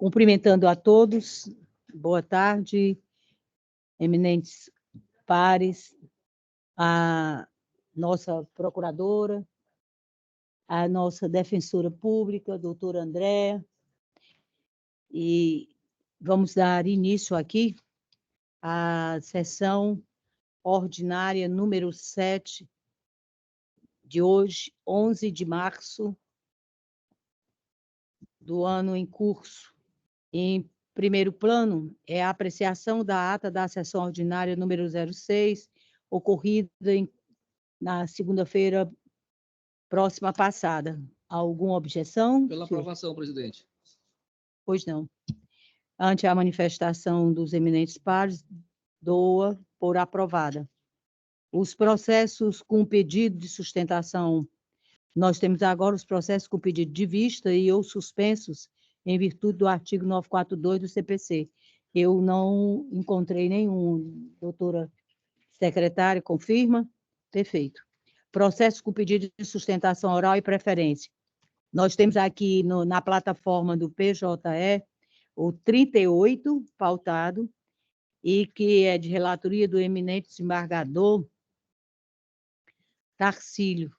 Cumprimentando a todos, boa tarde, eminentes pares, a nossa procuradora, a nossa defensora pública, doutora Andréa, e vamos dar início aqui à sessão ordinária número 7 de hoje, 11 de março do ano em curso. Em primeiro plano, é a apreciação da ata da sessão ordinária número 06, ocorrida na segunda-feira próxima passada. Alguma objeção? Pela aprovação, presidente. Pois não. Ante a manifestação dos eminentes pares, dou-a por aprovada. Os processos com pedido de sustentação, nós temos agora os processos com pedido de vista e ou suspensos em virtude do artigo 942 do CPC. Eu não encontrei nenhum, doutora secretária, confirma? Perfeito. Processo com pedido de sustentação oral e preferência. Nós temos aqui na plataforma do PJE o 38 pautado e que é de relatoria do eminente desembargador Tarcílio.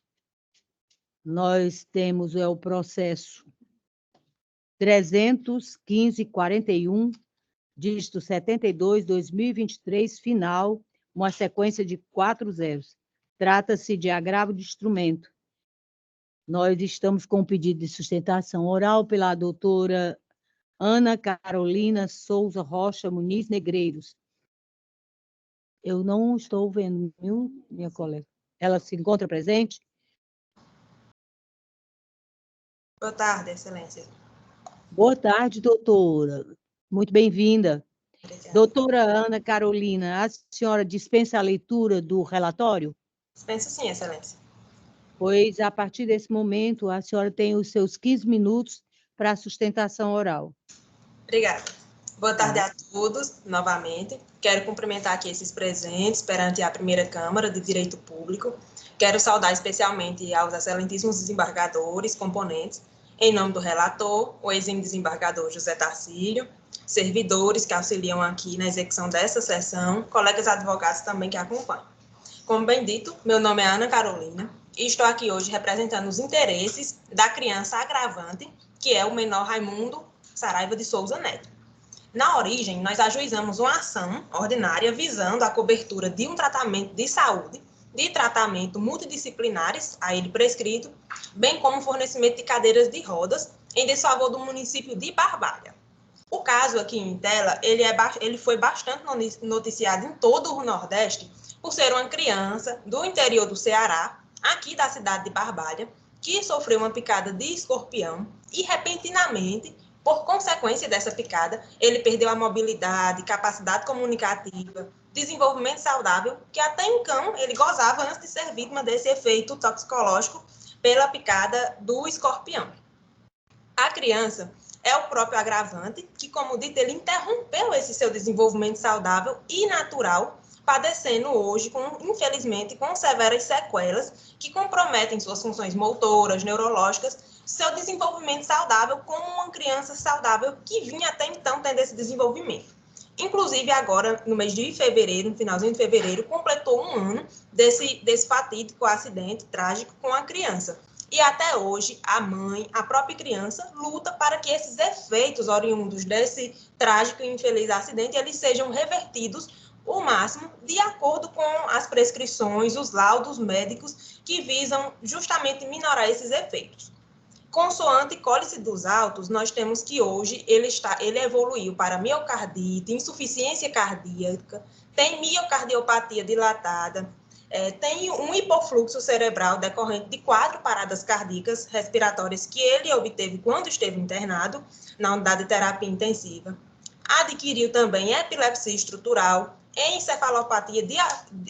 Nós temos o processo 31541, dígito 72, 2023, final, uma sequência de 4 zeros. Trata-se de agravo de instrumento. Nós estamos com o pedido de sustentação oral pela doutora Ana Carolina Souza Rocha Muniz Negreiros. Eu não estou vendo, viu, minha colega? Ela se encontra presente? Boa tarde, excelência. Boa tarde, doutora. Muito bem-vinda. Doutora Ana Carolina, a senhora dispensa a leitura do relatório? Dispenso sim, excelência. Pois, a partir desse momento, a senhora tem os seus 15 minutos para a sustentação oral. Obrigada. Boa tarde a todos, novamente. Quero cumprimentar aqui esses presentes perante a primeira Câmara de Direito Público. Quero saudar especialmente aos excelentíssimos desembargadores, componentes, em nome do relator, o exímio desembargador José Tarcílio, servidores que auxiliam aqui na execução dessa sessão, colegas advogados também que acompanham. Como bem dito, meu nome é Ana Carolina e estou aqui hoje representando os interesses da criança agravante, que é o menor Raimundo Saraiva de Souza Neto. Na origem, nós ajuizamos uma ação ordinária visando a cobertura de um tratamento de saúde, de tratamento multidisciplinares a ele prescrito, bem como fornecimento de cadeiras de rodas em desfavor do município de Barbalha. O caso aqui em tela, ele foi bastante noticiado em todo o Nordeste por ser uma criança do interior do Ceará, aqui da cidade de Barbalha, que sofreu uma picada de escorpião e, repentinamente, por consequência dessa picada, ele perdeu a mobilidade, capacidade comunicativa, desenvolvimento saudável, que até então ele gozava antes de ser vítima desse efeito toxicológico pela picada do escorpião. A criança é o próprio agravante que, como dito, ele interrompeu esse seu desenvolvimento saudável e natural, padecendo hoje, infelizmente, com severas sequelas que comprometem suas funções motoras, neurológicas, seu desenvolvimento saudável como uma criança saudável que vinha até então tendo esse desenvolvimento. Inclusive, agora, no mês de fevereiro, no finalzinho de fevereiro, completou um ano desse fatídico acidente trágico com a criança. E até hoje, a mãe, a própria criança, luta para que esses efeitos oriundos desse trágico e infeliz acidente, eles sejam revertidos o máximo de acordo com as prescrições, os laudos médicos que visam justamente minorar esses efeitos. Consoante cólice dos autos, nós temos que hoje ele evoluiu para miocardite, insuficiência cardíaca, tem miocardiopatia dilatada, tem um hipofluxo cerebral decorrente de 4 paradas cardíacas respiratórias que ele obteve quando esteve internado na unidade de terapia intensiva. Adquiriu também epilepsia estrutural, encefalopatia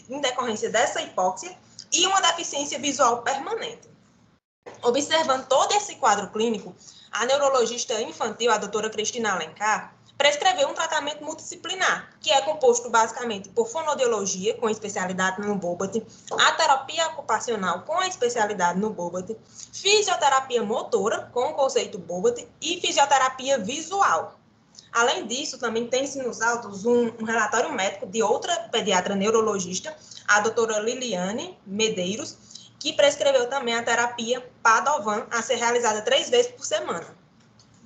em decorrência dessa hipóxia e uma deficiência visual permanente. Observando todo esse quadro clínico, a neurologista infantil, a doutora Cristina Alencar, prescreveu um tratamento multidisciplinar, que é composto basicamente por fonoaudiologia, com especialidade no BOBAT, a terapia ocupacional, com a especialidade no BOBAT, fisioterapia motora, com o conceito BOBAT, e fisioterapia visual, Além disso, também tem-se nos autos um relatório médico de outra pediatra neurologista, a doutora Liliane Medeiros, que prescreveu também a terapia Padovan a ser realizada 3 vezes por semana.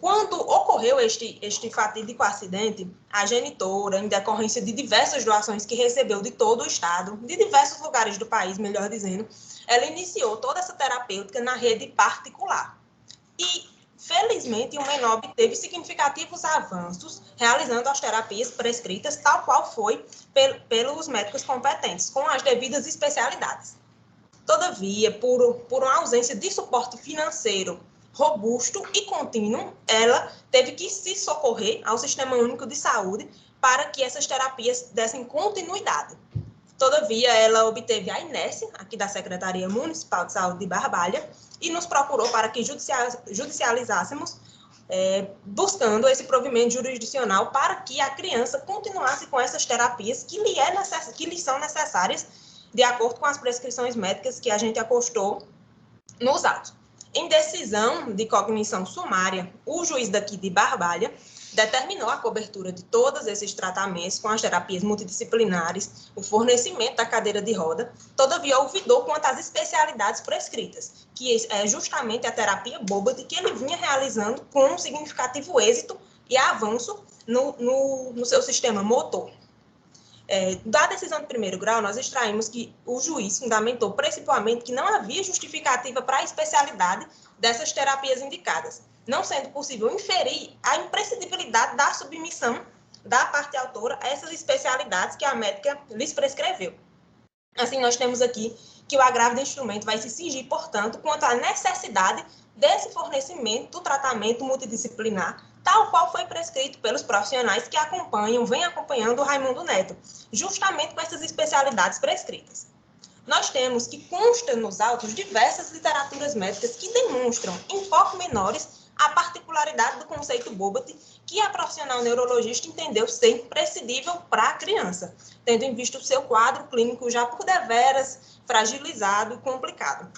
Quando ocorreu este fatídico acidente, a genitora, em decorrência de diversas doações que recebeu de todo o estado, de diversos lugares do país, melhor dizendo, ela iniciou toda essa terapêutica na rede particular. E, felizmente, o menor obteve significativos avanços realizando as terapias prescritas, tal qual foi pelos médicos competentes, com as devidas especialidades. Todavia, por uma ausência de suporte financeiro robusto e contínuo, ela teve que se socorrer ao Sistema Único de Saúde para que essas terapias dessem continuidade. Todavia, ela obteve a inércia, aqui da Secretaria Municipal de Saúde de Barbalha, e nos procurou para que judicializássemos, buscando esse provimento jurisdicional para que a criança continuasse com essas terapias que lhe são necessárias de acordo com as prescrições médicas que a gente apostou nos autos. Em decisão de cognição sumária, o juiz daqui de Barbalha determinou a cobertura de todos esses tratamentos com as terapias multidisciplinares, o fornecimento da cadeira de roda, todavia ouvidou quanto às especialidades prescritas, que é justamente a terapia Bobat que ele vinha realizando com um significativo êxito e avanço no seu sistema motor. Da decisão de primeiro grau, nós extraímos que o juiz fundamentou principalmente que não havia justificativa para a especialidade dessas terapias indicadas, não sendo possível inferir a imprescindibilidade da submissão da parte autora a essas especialidades que a médica lhes prescreveu. Assim, nós temos aqui que o agravo do instrumento vai se cingir, portanto, quanto à necessidade desse fornecimento do tratamento multidisciplinar, tal qual foi prescrito pelos profissionais que vêm acompanhando o Raimundo Neto, justamente com essas especialidades prescritas. Nós temos que consta nos autos diversas literaturas médicas que demonstram, em pouco menores, a particularidade do conceito Bobat, que a profissional neurologista entendeu ser imprescindível para a criança, tendo em vista o seu quadro clínico já por deveras fragilizado e complicado.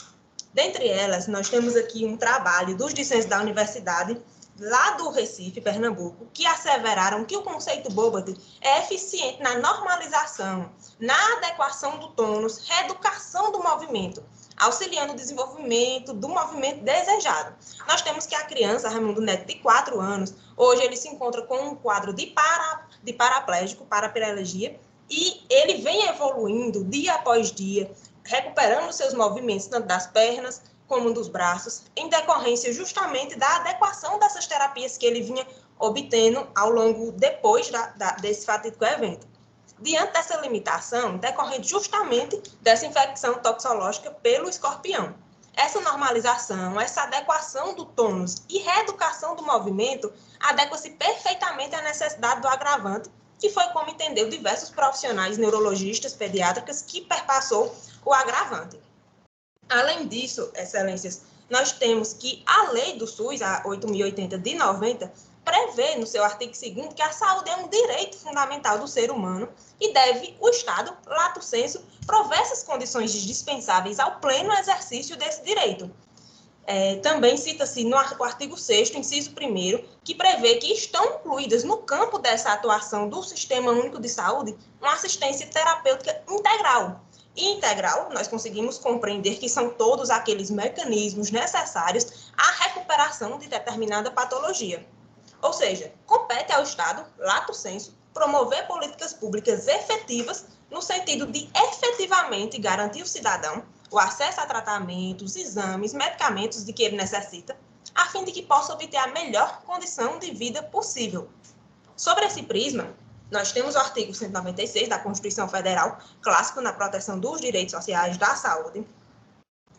Dentre elas, nós temos aqui um trabalho dos discentes da universidade, lá do Recife, Pernambuco, que asseveraram que o conceito Bobat é eficiente na normalização, na adequação do tônus, reeducação do movimento, auxiliando o desenvolvimento do movimento desejado. Nós temos que a criança, Raimundo Neto, de 4 anos, hoje ele se encontra com um quadro de paraplégico, paraplegia, e ele vem evoluindo dia após dia, recuperando seus movimentos, tanto das pernas como dos braços, em decorrência justamente da adequação dessas terapias que ele vinha obtendo ao longo, depois desse fatídico evento. Diante dessa limitação, decorrente justamente dessa infecção toxológica pelo escorpião. Essa normalização, essa adequação do tônus e reeducação do movimento adequa-se perfeitamente à necessidade do agravante, que foi como entendeu diversos profissionais neurologistas, pediátricas, que perpassou o agravante. Além disso, excelências, nós temos que a lei do SUS, a 8.080 de 90, prevê no seu artigo 2º que a saúde é um direito fundamental do ser humano e deve o Estado, lato sensu, prover essas condições dispensáveis ao pleno exercício desse direito. Também cita-se no artigo 6º, inciso 1º, que prevê que estão incluídas no campo dessa atuação do Sistema Único de Saúde uma assistência terapêutica integral. E integral, nós conseguimos compreender que são todos aqueles mecanismos necessários à recuperação de determinada patologia. Ou seja, compete ao Estado, lato sensu, promover políticas públicas efetivas no sentido de efetivamente garantir ao cidadão o acesso a tratamentos, exames, medicamentos de que ele necessita, a fim de que possa obter a melhor condição de vida possível. Sobre esse prisma, nós temos o artigo 196 da Constituição Federal, clássico na proteção dos direitos sociais da saúde,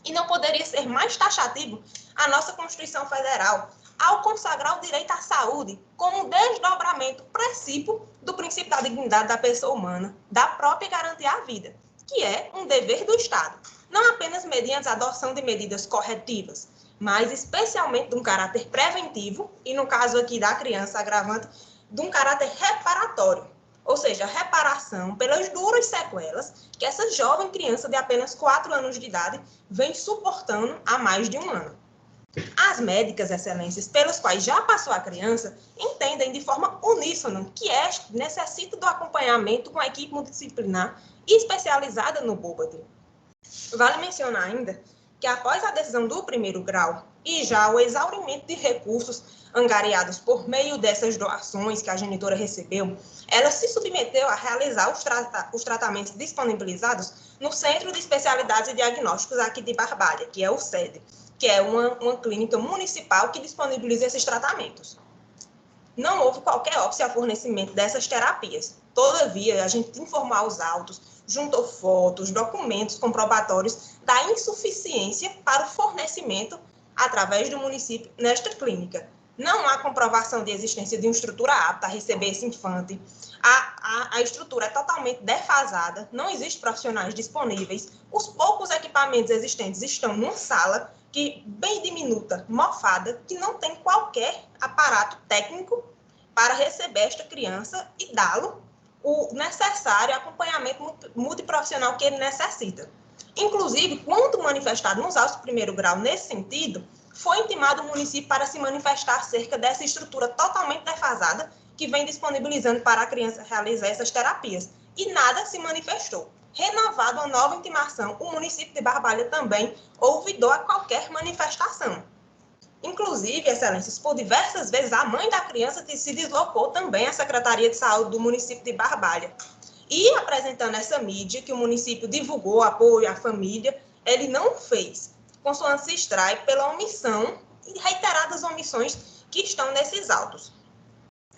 e não poderia ser mais taxativo a nossa Constituição Federal ao consagrar o direito à saúde como um desdobramento princípio do princípio da dignidade da pessoa humana, da própria garantia à vida, que é um dever do Estado, não apenas mediante a adoção de medidas corretivas, mas especialmente de um caráter preventivo, e no caso aqui da criança agravante, de um caráter reparatório, ou seja, reparação pelas duras sequelas que essa jovem criança de apenas 4 anos de idade vem suportando há mais de um ano. As médicas, excelências, pelos quais já passou a criança, entendem de forma uníssona que necessita do acompanhamento com a equipe multidisciplinar especializada no BOBAD. Vale mencionar ainda que após a decisão do primeiro grau e já o exaurimento de recursos angariados por meio dessas doações que a genitora recebeu, ela se submeteu a realizar os tratamentos disponibilizados no Centro de Especialidades e Diagnósticos aqui de Barbalha, que é o SEDE, que é uma clínica municipal que disponibiliza esses tratamentos. Não houve qualquer óbice ao fornecimento dessas terapias. Todavia, a gente informou aos autos, juntou fotos, documentos comprobatórios da insuficiência para o fornecimento através do município nesta clínica. Não há comprovação de existência de uma estrutura apta a receber esse infante. A estrutura é totalmente defasada, não existem profissionais disponíveis. Os poucos equipamentos existentes estão numa sala bem diminuta, mofada, que não tem qualquer aparato técnico para receber esta criança e dá-lo o necessário acompanhamento multiprofissional que ele necessita. Inclusive, quando manifestado nos autos do primeiro grau nesse sentido, foi intimado o município para se manifestar acerca dessa estrutura totalmente defasada que vem disponibilizando para a criança realizar essas terapias. E nada se manifestou. Renovado a nova intimação, o município de Barbalha também ouvidou a qualquer manifestação. Inclusive, excelências, por diversas vezes, a mãe da criança se deslocou também à Secretaria de Saúde do município de Barbalha. E apresentando essa mídia que o município divulgou apoio à família, ele não fez, consoante se extrai pela omissão e reiteradas omissões que estão nesses autos.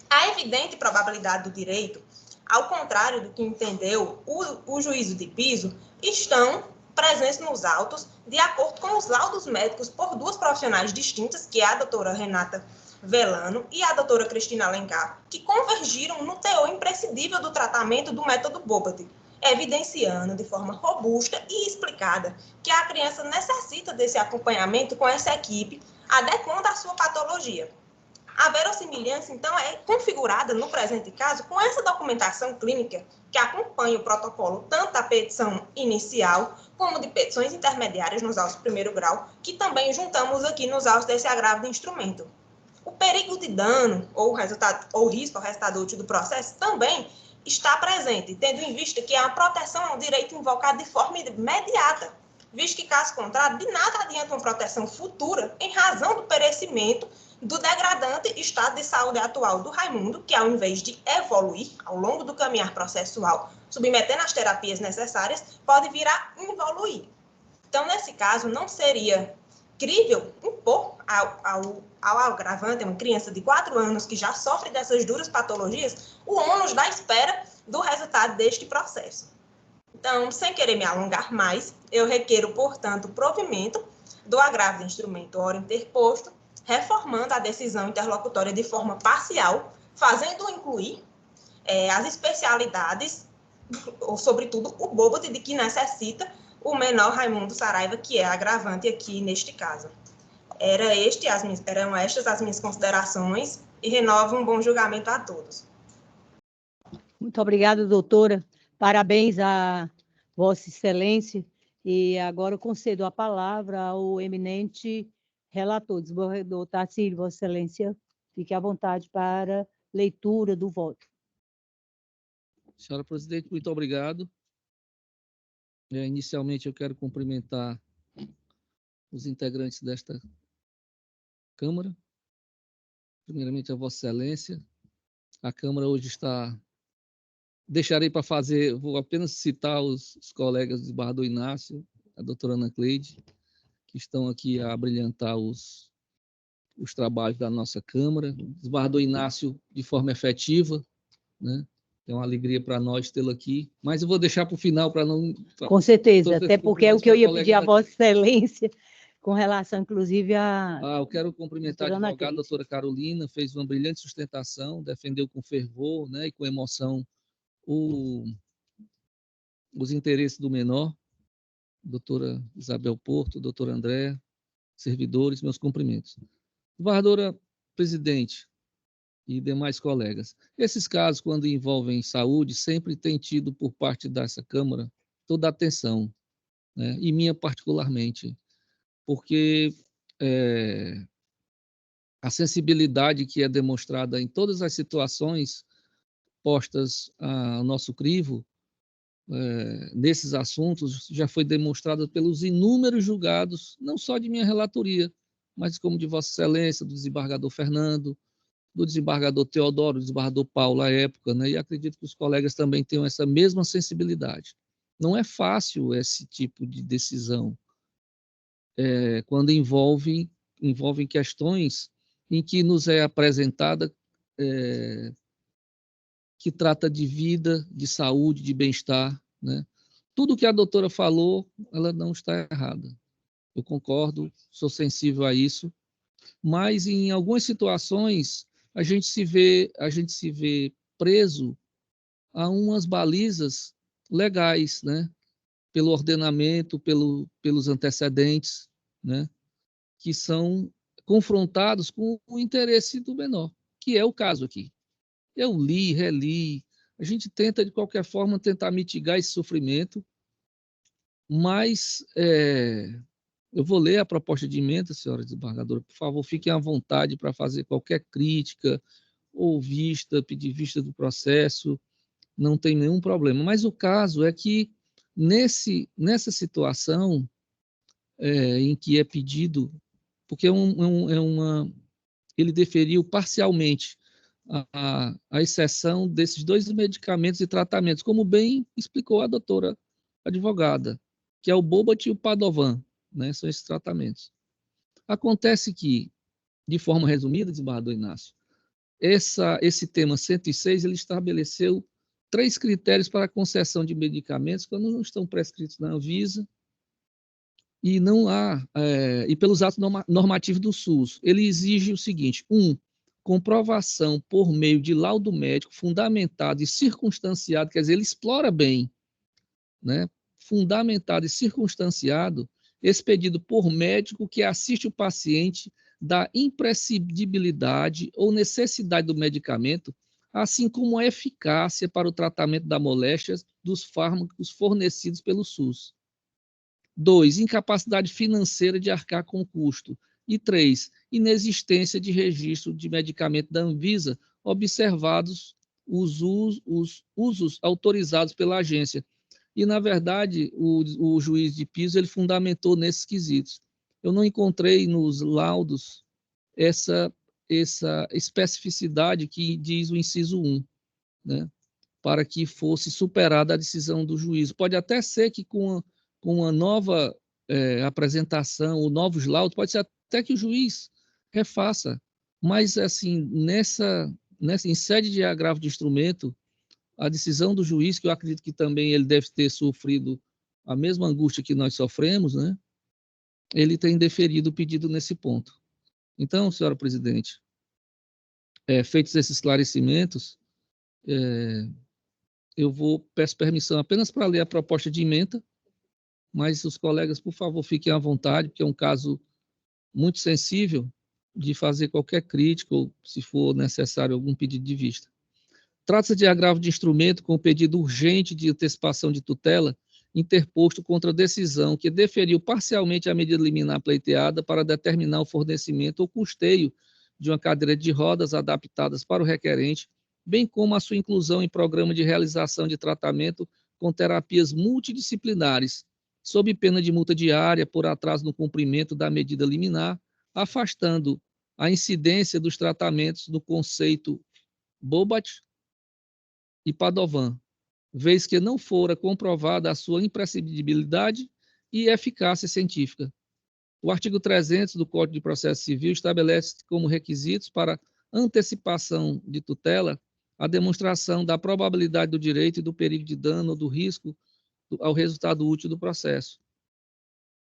A evidente probabilidade do direito, ao contrário do que entendeu o juízo de piso, estão presentes nos autos, de acordo com os laudos médicos por duas profissionais distintas, que é a doutora Renata Velano e a doutora Cristina Alencar, que convergiram no teor imprescindível do tratamento do método BOBAD, evidenciando de forma robusta e explicada que a criança necessita desse acompanhamento com essa equipe, adequando a sua patologia. A verossimilhança, então, é configurada no presente caso com essa documentação clínica que acompanha o protocolo tanto da petição inicial como de petições intermediárias nos autos de primeiro grau, que também juntamos aqui nos autos desse agravo de instrumento. O perigo de dano ou risco ao resultado útil do processo também está presente, tendo em vista que a proteção é um direito invocado de forma imediata, visto que, caso contrário, de nada adianta uma proteção futura em razão do perecimento do degradante estado de saúde atual do Raimundo, que ao invés de evoluir ao longo do caminhar processual, submetendo as terapias necessárias, pode vir a involuir. Então, nesse caso, não seria crível impor ao agravante, uma criança de 4 anos que já sofre dessas duras patologias, o ônus da espera do resultado deste processo. Então, sem querer me alongar mais, eu requeiro, portanto, o provimento do agravo de instrumento ora interposto, reformando a decisão interlocutória de forma parcial, fazendo incluir as especialidades, ou, sobretudo, o BOBAD de que necessita o menor Raimundo Saraiva, que é agravante aqui neste caso. Eram estas as minhas considerações e renovo um bom julgamento a todos. Muito obrigada, doutora. Parabéns a Vossa Excelência. E agora eu concedo a palavra ao eminente relator, desembargador Tarcísio, Vossa Excelência. Fique à vontade para leitura do voto. Senhora presidente, muito obrigado. Inicialmente, eu quero cumprimentar os integrantes desta Câmara. Primeiramente, a Vossa Excelência. A Câmara hoje está... Deixarei para fazer, vou apenas citar os colegas do desembargador Inácio, a doutora Ana Cleide, que estão aqui a brilhantar os trabalhos da nossa Câmara. O desembargador Inácio, de forma efetiva, né? É uma alegria para nós tê-lo aqui, mas eu vou deixar para o final para não... Com certeza, até porque é o que eu ia pedir a Vossa Excelência, com relação, inclusive, a... eu quero cumprimentar a advogada, doutora Carolina, fez uma brilhante sustentação, defendeu com fervor, né, e com emoção os interesses do menor, doutora Isabel Porto, doutor André, servidores, meus cumprimentos. Desembargadora presidente e demais colegas, esses casos, quando envolvem saúde, sempre tem tido por parte dessa Câmara toda a atenção, né? E minha particularmente, porque a sensibilidade que é demonstrada em todas as situações postas ao nosso crivo, nesses assuntos, já foi demonstrada pelos inúmeros julgados, não só de minha relatoria, mas como de Vossa Excelência, do desembargador Fernando, do desembargador Teodoro, do desembargador Paulo à época, né? E acredito que os colegas também tenham essa mesma sensibilidade. Não é fácil esse tipo de decisão, quando envolve questões em que nos é apresentada que trata de vida, de saúde, de bem-estar, né? Tudo que a doutora falou, ela não está errada. Eu concordo, sou sensível a isso, mas em algumas situações a gente se vê preso a umas balizas legais, né? Pelo ordenamento, pelos antecedentes, né? Que são confrontados com o interesse do menor, que é o caso aqui. Eu li, reli, a gente tenta, de qualquer forma, tentar mitigar esse sofrimento, mas eu vou ler a proposta de emenda, senhora desembargadora, por favor, fiquem à vontade para fazer qualquer crítica ou pedir vista do processo, não tem nenhum problema. Mas o caso é que, nessa situação em que é pedido, porque ele deferiu parcialmente a exceção desses 2 medicamentos e tratamentos, como bem explicou a doutora advogada, que é o Bobat e o Padovan, né? São esses tratamentos. Acontece que, de forma resumida, desembargador Inácio, esse tema 106, ele estabeleceu 3 critérios para a concessão de medicamentos quando não estão prescritos na Anvisa e não há, e pelos atos normativos do SUS. Ele exige o seguinte: comprovação por meio de laudo médico fundamentado e circunstanciado, quer dizer, ele explora bem, né? Fundamentado e circunstanciado, expedido por médico que assiste o paciente da imprescindibilidade ou necessidade do medicamento, assim como a eficácia para o tratamento da moléstia dos fármacos fornecidos pelo SUS. 2, incapacidade financeira de arcar com o custo. E 3, inexistência de registro de medicamento da Anvisa, observados os usos autorizados pela agência. E, na verdade, o juiz de piso ele fundamentou nesses quesitos. Eu não encontrei nos laudos essa especificidade que diz o inciso 1, né, para que fosse superada a decisão do juiz. Pode até ser que com uma nova apresentação, ou novos laudos, pode ser até que o juiz refaça, mas, assim, em sede de agravo de instrumento, a decisão do juiz, que eu acredito que também ele deve ter sofrido a mesma angústia que nós sofremos, né? Ele tem deferido o pedido nesse ponto. Então, senhora presidente, feitos esses esclarecimentos, peço permissão apenas para ler a proposta de emenda, mas os colegas, por favor, fiquem à vontade, porque é um caso muito sensível de fazer qualquer crítica ou, se for necessário, algum pedido de vista. Trata-se de agravo de instrumento com pedido urgente de antecipação de tutela interposto contra a decisão que deferiu parcialmente a medida liminar pleiteada para determinar o fornecimento ou custeio de uma cadeira de rodas adaptadas para o requerente, bem como a sua inclusão em programa de realização de tratamento com terapias multidisciplinares, sob pena de multa diária por atraso no cumprimento da medida liminar, afastando a incidência dos tratamentos no conceito Bobat e Padovan, vez que não fora comprovada a sua imprescindibilidade e eficácia científica. O artigo 300 do Código de Processo Civil estabelece como requisitos para antecipação de tutela a demonstração da probabilidade do direito e do perigo de dano ou do risco ao resultado útil do processo.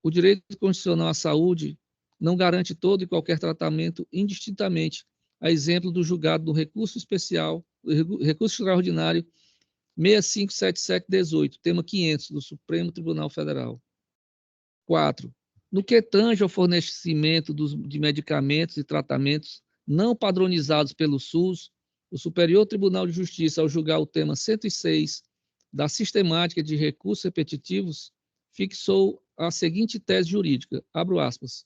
O direito constitucional à saúde não garante todo e qualquer tratamento indistintamente, a exemplo do julgado do recurso extraordinário 657718, tema 500 do Supremo Tribunal Federal. 4. No que tange ao fornecimento de medicamentos e tratamentos não padronizados pelo SUS, o Superior Tribunal de Justiça, ao julgar o tema 106 da sistemática de recursos repetitivos, fixou a seguinte tese jurídica, abro aspas,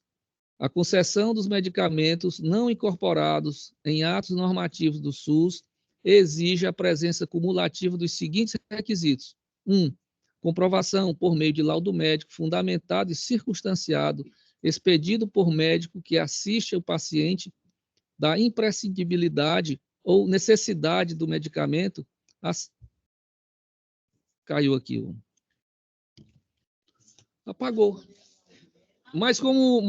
A concessão dos medicamentos não incorporados em atos normativos do SUS exige a presença cumulativa dos seguintes requisitos. 1. Comprovação por meio de laudo médico fundamentado e circunstanciado, expedido por médico que assiste o paciente da imprescindibilidade ou necessidade do medicamento. Caiu aqui. Apagou. Mas como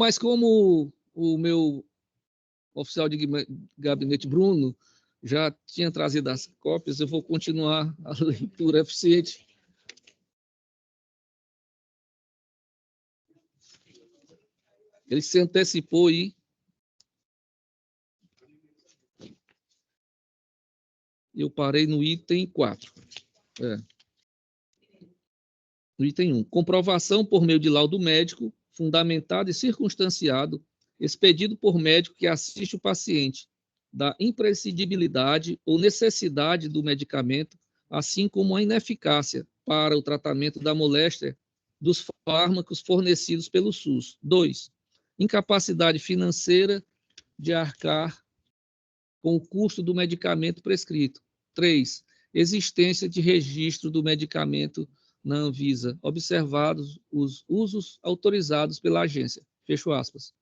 o meu oficial de gabinete, Bruno, já tinha trazido as cópias, eu vou continuar a leitura eficiente. Ele se antecipou aí. Eu parei no item 4. No item 1. Comprovação por meio de laudo médico, fundamentado e circunstanciado, expedido por médico que assiste o paciente, da imprescindibilidade ou necessidade do medicamento, assim como a ineficácia para o tratamento da moléstia dos fármacos fornecidos pelo SUS. 2. Incapacidade financeira de arcar com o custo do medicamento prescrito. 3. Existência de registro do medicamento na Anvisa, observados os usos autorizados pela agência. Fecho aspas.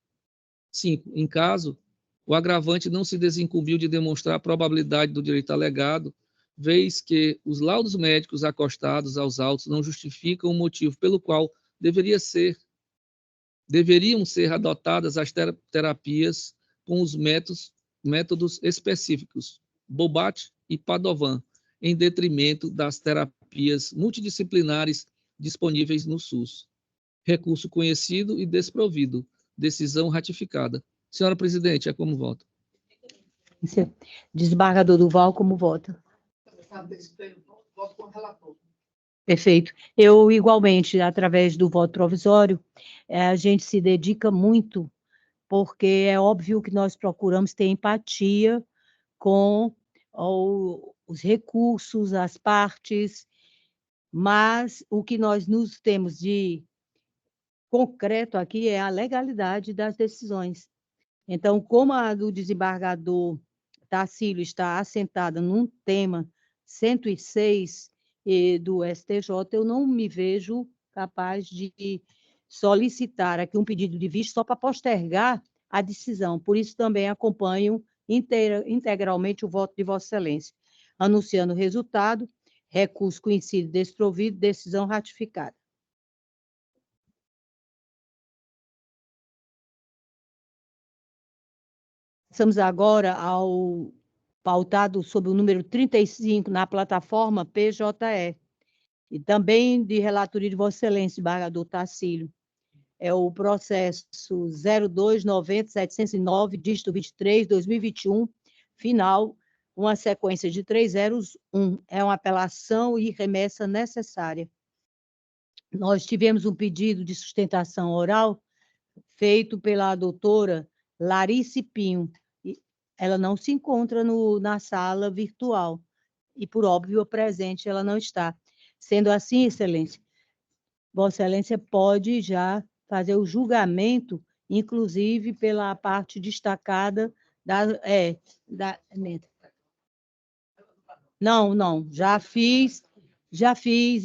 5. Em caso, o agravante não se desincumbiu de demonstrar a probabilidade do direito alegado, vez que os laudos médicos acostados aos autos não justificam o motivo pelo qual deveriam ser adotadas as terapias com os métodos específicos, Bobat e Padovan, em detrimento das terapias multidisciplinares disponíveis no SUS. Recurso conhecido e desprovido. Decisão ratificada. Senhora presidente, é como vota? Desembargador Duval, como vota? Voto com o relator. Perfeito. Eu, igualmente, através do voto provisório, a gente se dedica muito, porque é óbvio que nós procuramos ter empatia com os recursos, as partes, mas o que nós nos temos de concreto aqui é a legalidade das decisões. Então, como a do desembargador Tarcílio está assentada num tema 106 do STJ, eu não me vejo capaz de solicitar aqui um pedido de vista só para postergar a decisão. Por isso, também acompanho integralmente o voto de Vossa Excelência. Anunciando o resultado, recurso conhecido e desprovido, decisão ratificada. Passamos agora ao pautado sob o número 35 na plataforma PJE, e também de relatoria de Vossa Excelência, desembargador Tarcílio. É o processo 0290-709, dígito 23, 2021, final, uma sequência de 301. É uma apelação e remessa necessária. Nós tivemos um pedido de sustentação oral feito pela doutora Larice Pinho. Ela não se encontra na sala virtual e, por óbvio, presente ela não está. Sendo assim, Excelência, Vossa Excelência pode já fazer o julgamento, inclusive pela parte destacada da... Não, já fiz, e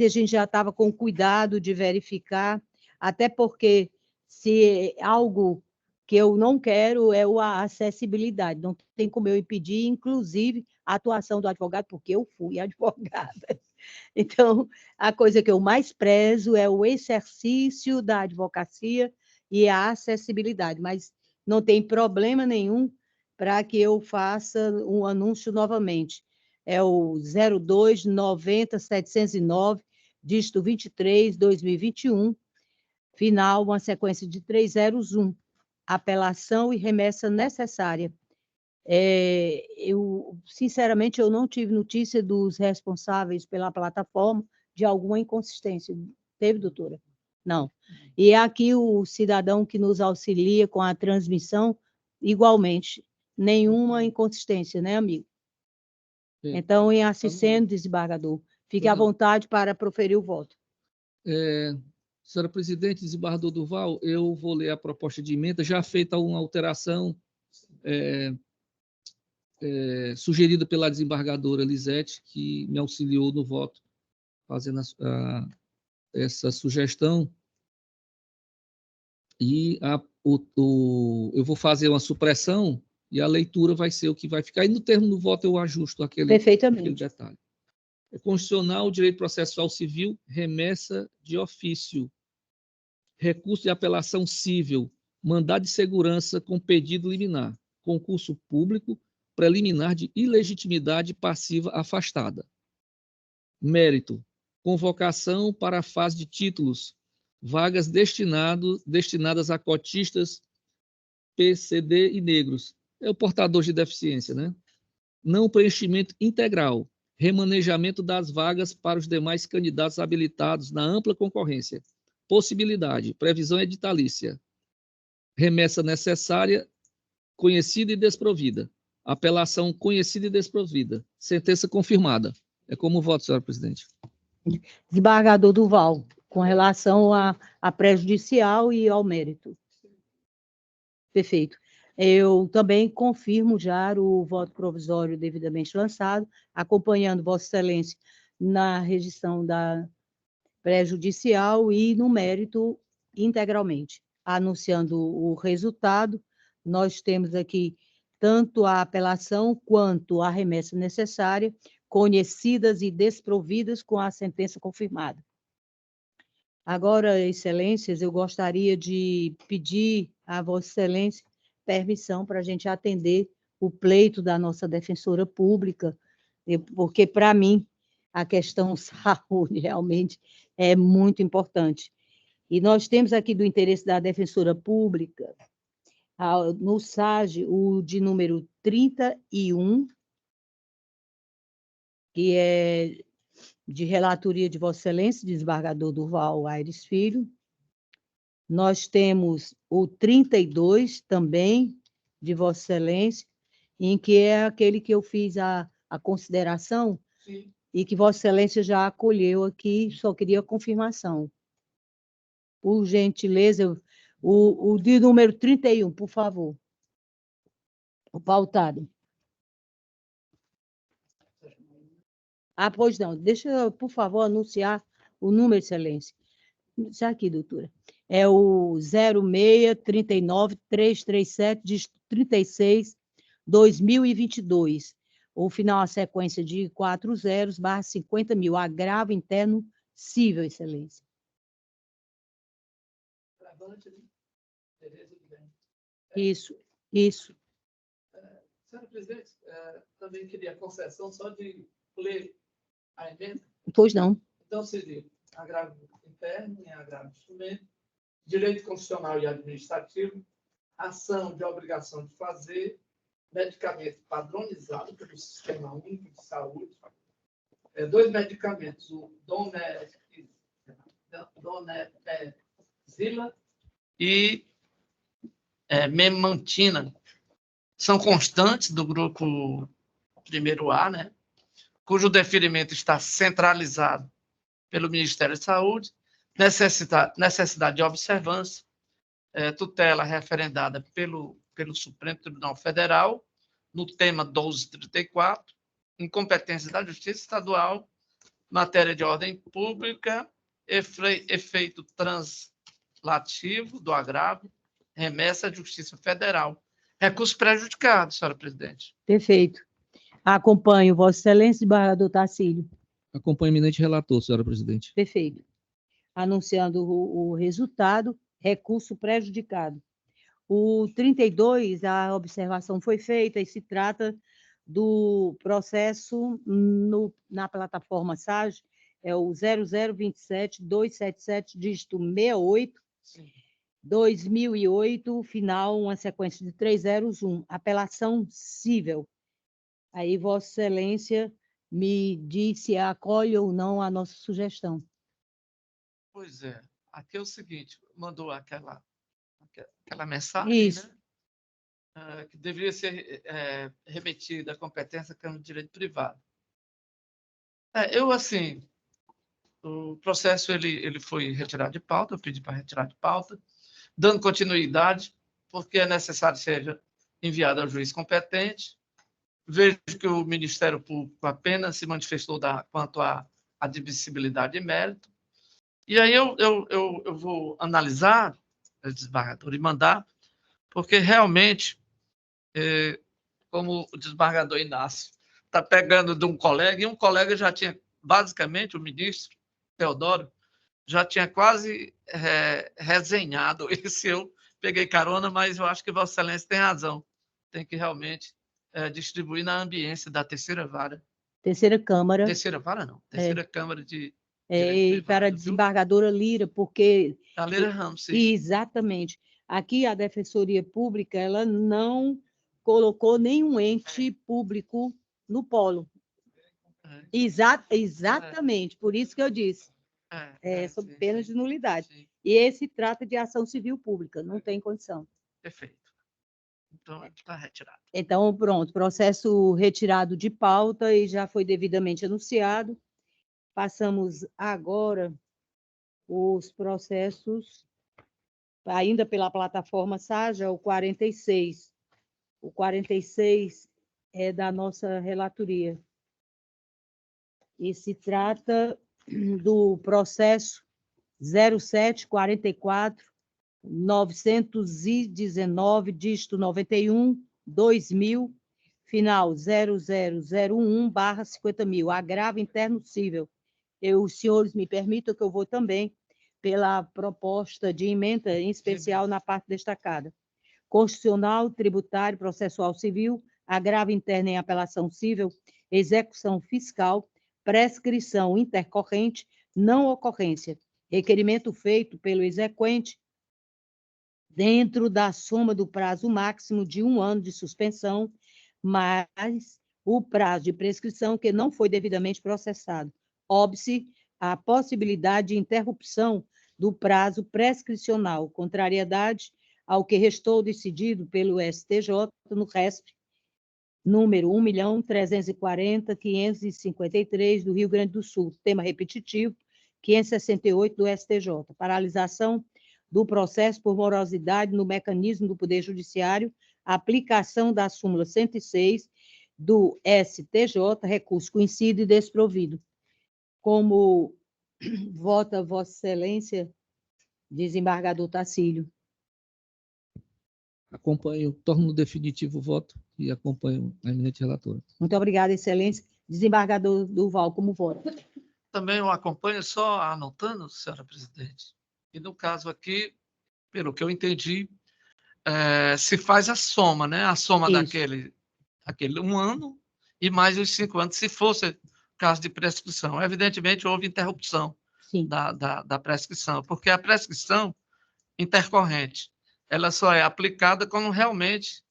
a gente já estava com cuidado de verificar, até porque se algo que eu não quero é a acessibilidade, não tem como eu impedir, inclusive, a atuação do advogado, porque eu fui advogada. Então, a coisa que eu mais prezo é o exercício da advocacia e a acessibilidade, mas não tem problema nenhum para que eu faça um anúncio novamente. É o 0290-709, dígito 23, 2021, final, uma sequência de 301, apelação e remessa necessária. Sinceramente, eu não tive notícia dos responsáveis pela plataforma de alguma inconsistência. Teve, doutora? Não. E aqui o cidadão que nos auxilia com a transmissão, igualmente, nenhuma inconsistência, né, amigo? Sim. Então, em assim sendo, desembargador, fique à vontade para proferir o voto. Senhora presidente, desembargador Durval, eu vou ler a proposta de emenda, já feita uma alteração sugerida pela desembargadora Lisete, que me auxiliou no voto, fazendo essa sugestão. E eu vou fazer uma supressão e a leitura vai ser o que vai ficar. E no termo do voto eu ajusto aquele detalhe. É constitucional, direito processual civil, remessa de ofício, recurso de apelação civil, mandado de segurança com pedido liminar, concurso público, preliminar de ilegitimidade passiva afastada. Mérito, convocação para a fase de títulos, vagas destinadas a cotistas, PCD e negros. É o portador de deficiência, né? Não preenchimento integral, remanejamento das vagas para os demais candidatos habilitados na ampla concorrência. Possibilidade, previsão editalícia. Remessa necessária, conhecida e desprovida. Apelação conhecida e desprovida. Sentença confirmada. É como voto, senhora presidente. Desembargador Durval, com relação à prejudicial e ao mérito. Perfeito. Eu também confirmo já o voto provisório devidamente lançado, acompanhando Vossa Excelência na região da prejudicial e no mérito integralmente. Anunciando o resultado, nós temos aqui tanto a apelação quanto a remessa necessária, conhecidas e desprovidas com a sentença confirmada. Agora, Excelências, eu gostaria de pedir a Vossa Excelência permissão para a gente atender o pleito da nossa defensora pública, porque, para mim, a questão saúde realmente é muito importante. E nós temos aqui do interesse da defensora pública, no SAG, o de número 31, que é de relatoria de Vossa Excelência, desembargador Durval Aires Filho. Nós temos o 32 também, de Vossa Excelência, em que é aquele que eu fiz a consideração. Sim. E que Vossa Excelência já acolheu aqui, só queria confirmação. Por gentileza, o de número 31, por favor. O pautado. Pois não. Deixa eu, por favor, anunciar o número, Excelência. Isso aqui, doutora. É o 06-39337-36-2022. O final, a sequência de 4 zeros, barra 50 mil. Agravo interno cível, Excelência. Isso. Senhora presidente, também queria a concessão só de ler a emenda. Pois não. Então, seria agravo interno e agravo de instrumento, direito constitucional e administrativo, ação de obrigação de fazer, medicamento padronizado pelo Sistema Único de Saúde, 2 medicamentos, o Donepezila e memantina, são constantes do grupo 1A, né? Cujo deferimento está centralizado pelo Ministério da Saúde, necessidade de observância, tutela referendada pelo Supremo Tribunal Federal, no tema 1234, incompetência da Justiça Estadual, matéria de ordem pública, efeito translativo do agravo, remessa à Justiça Federal. Recurso prejudicado, senhora presidente. Perfeito. Acompanho, Vossa Excelência, desembargador Tarcílio. Acompanho o eminente relator, senhora presidente. Perfeito. Anunciando o resultado, recurso prejudicado. O 32, a observação foi feita e se trata do processo na plataforma SAG, é o 0027-277, dígito 68, sim. 2008, final, uma sequência de 301, apelação cível. Aí, Vossa Excelência me diz se acolhe ou não a nossa sugestão. Pois é. Aqui é o seguinte, mandou aquela mensagem, isso, né? Que deveria ser remetida à competência da Câmara de Direito Privado. Eu, assim, O processo ele foi retirado de pauta, eu pedi para retirar de pauta, dando continuidade, porque é necessário que seja enviado ao juiz competente. Vejo que o Ministério Público apenas se manifestou quanto à admissibilidade de mérito. E aí eu vou analisar, desembargador, e mandar, porque realmente, como o desembargador Inácio está pegando de um colega, e um colega já tinha, basicamente, o ministro Teodoro, já tinha quase resenhado isso. Eu peguei carona, mas eu acho que Vossa Excelência tem razão. Tem que realmente distribuir na ambiência da terceira vara. Terceira Câmara. Terceira vara, não. Terceira Câmara de E para a desembargadora Lira, porque... A Lira Ramos, sim. Exatamente. Aqui a Defensoria Pública, ela não colocou nenhum ente público no polo. Exatamente, por isso que eu disse. Sob pena de nulidade. Sim. E esse trata de ação civil pública, não tem condição. Perfeito. Então, está retirado. Então, pronto, processo retirado de pauta e já foi devidamente anunciado. Passamos agora os processos, ainda pela plataforma SAJA, o 46. O 46 é da nossa relatoria. E se trata do processo 0744-919, dígito 91-2000, final 0001/50.000, agravo interno cível. Os senhores me permitam que eu vou também pela proposta de emenda, em especial na parte destacada. Constitucional, tributário, processual civil, agravo interno em apelação cível, execução fiscal, prescrição intercorrente, não ocorrência, requerimento feito pelo exequente dentro da soma do prazo máximo de 1 ano de suspensão, mais o prazo de prescrição que não foi devidamente processado. Óbice a possibilidade de interrupção do prazo prescricional, contrariedade ao que restou decidido pelo STJ no RESP, número 1.340.553 do Rio Grande do Sul, tema repetitivo, 568 do STJ. Paralisação do processo por morosidade no mecanismo do Poder Judiciário, aplicação da súmula 106 do STJ, recurso conhecido e desprovido. Como vota Vossa Excelência, desembargador Tacílio? Acompanho, torno definitivo o voto e acompanho a eminente relatora. Muito obrigada, Excelência. Desembargador Durval, como vota? Também eu acompanho, só anotando, senhora presidente, e no caso aqui, pelo que eu entendi, se faz a soma, né? A soma daquele 1 ano e mais os 5 anos, se fosse caso de prescrição. Evidentemente, houve interrupção da prescrição, porque a prescrição intercorrente, ela só é aplicada quando realmente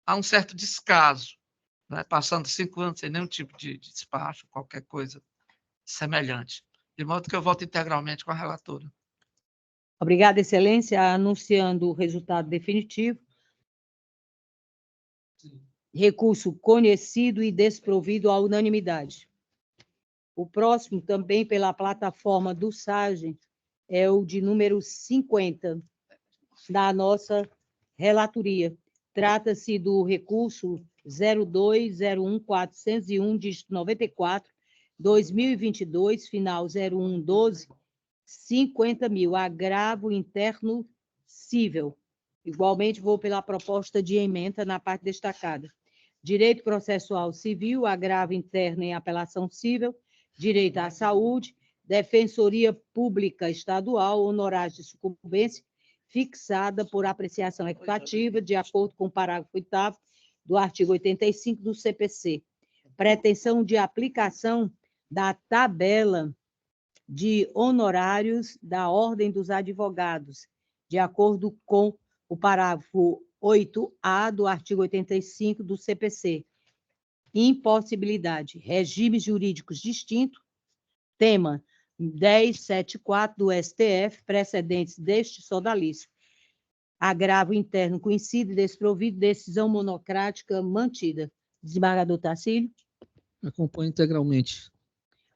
há um certo descaso, né? Passando 5 anos sem nenhum tipo de despacho, qualquer coisa semelhante. De modo que eu voto integralmente com a relatora. Obrigada, Excelência. Anunciando o resultado definitivo. Recurso conhecido e desprovido à unanimidade. O próximo, também pela plataforma do SAGE, é o de número 50, da nossa relatoria. Trata-se do recurso 0201.401, dígito 94, 2022, final 0112, 50.000, agravo interno cível. Igualmente, vou pela proposta de emenda na parte destacada. Direito processual civil, agravo interno em apelação cível, direito à saúde, defensoria pública estadual, honorários de sucumbência, fixada por apreciação equitativa, de acordo com o parágrafo 8º do artigo 85 do CPC. Pretensão de aplicação da tabela de honorários da Ordem dos Advogados, de acordo com o parágrafo 8A do artigo 85 do CPC. Impossibilidade. Regimes jurídicos distintos. Tema 1074 do STF, precedentes deste sodalício. Agravo interno conhecido e desprovido, decisão monocrática mantida. Desembargador Tacílio? Acompanho integralmente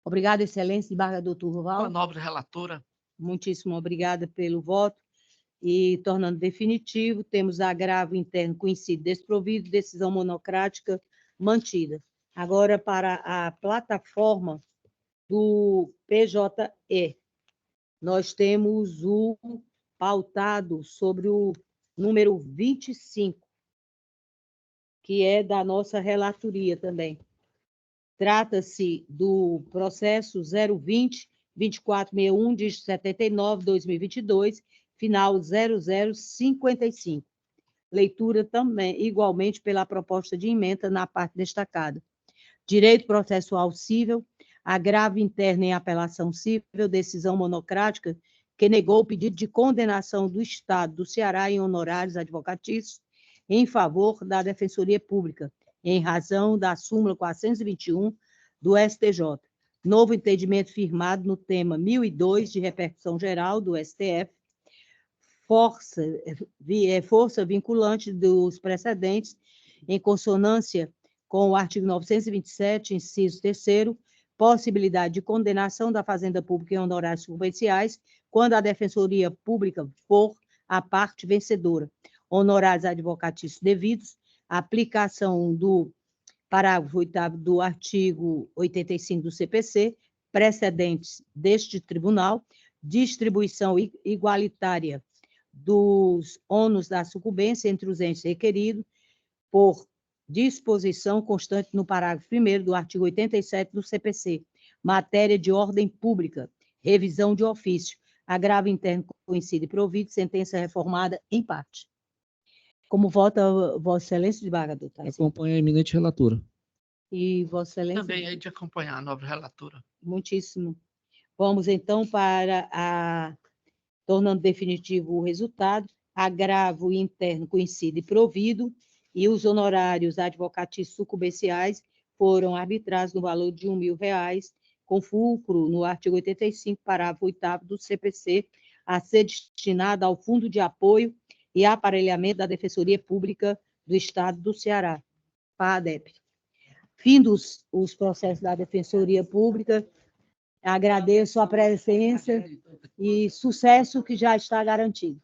Obrigada, Excelência, desembargador Turval. A nobre relatora. Muitíssimo obrigada pelo voto. E, tornando definitivo, temos agravo interno conhecido desprovido, decisão monocrática mantida. Agora, para a plataforma do PJE, nós temos o pautado sobre o número 25, que é da nossa relatoria também. Trata-se do processo 020-2461, dígito 79/2022, final 0055. Leitura também, igualmente, pela proposta de emenda na parte destacada. Direito processual cível, agravo interno em apelação cível, decisão monocrática que negou o pedido de condenação do Estado do Ceará em honorários advocatícios em favor da Defensoria Pública, em razão da súmula 421 do STJ. Novo entendimento firmado no tema 1002 de repercussão geral do STF, força vinculante dos precedentes, em consonância com o artigo 927, inciso 3º, possibilidade de condenação da Fazenda Pública em honorários sucumbênciais, quando a Defensoria Pública for a parte vencedora. Honorários advocatícios devidos, aplicação do parágrafo 8º do artigo 85 do CPC, precedentes deste tribunal, distribuição igualitária dos ônus da sucumbência entre os entes requeridos, por disposição constante no parágrafo 1º do artigo 87 do CPC, matéria de ordem pública, revisão de ofício, agravo interno conhecido e provido, sentença reformada em parte. Como vota Vossa Excelência, desembargador Tarcísio? Acompanha a eminente relatora. E Vossa Excelência? Também é de acompanhar a nobre relatora. Muitíssimo. Vamos, então, para a... tornando definitivo o resultado, agravo interno conhecido e provido, e os honorários advocatícios sucumbenciais foram arbitrados no valor de R$1.000, com fulcro no artigo 85, parágrafo 8º do CPC, a ser destinado ao Fundo de Apoio e Aparelhamento da Defensoria Pública do Estado do Ceará, FADEP. Fim os processos da Defensoria Pública, agradeço a presença e sucesso que já está garantido.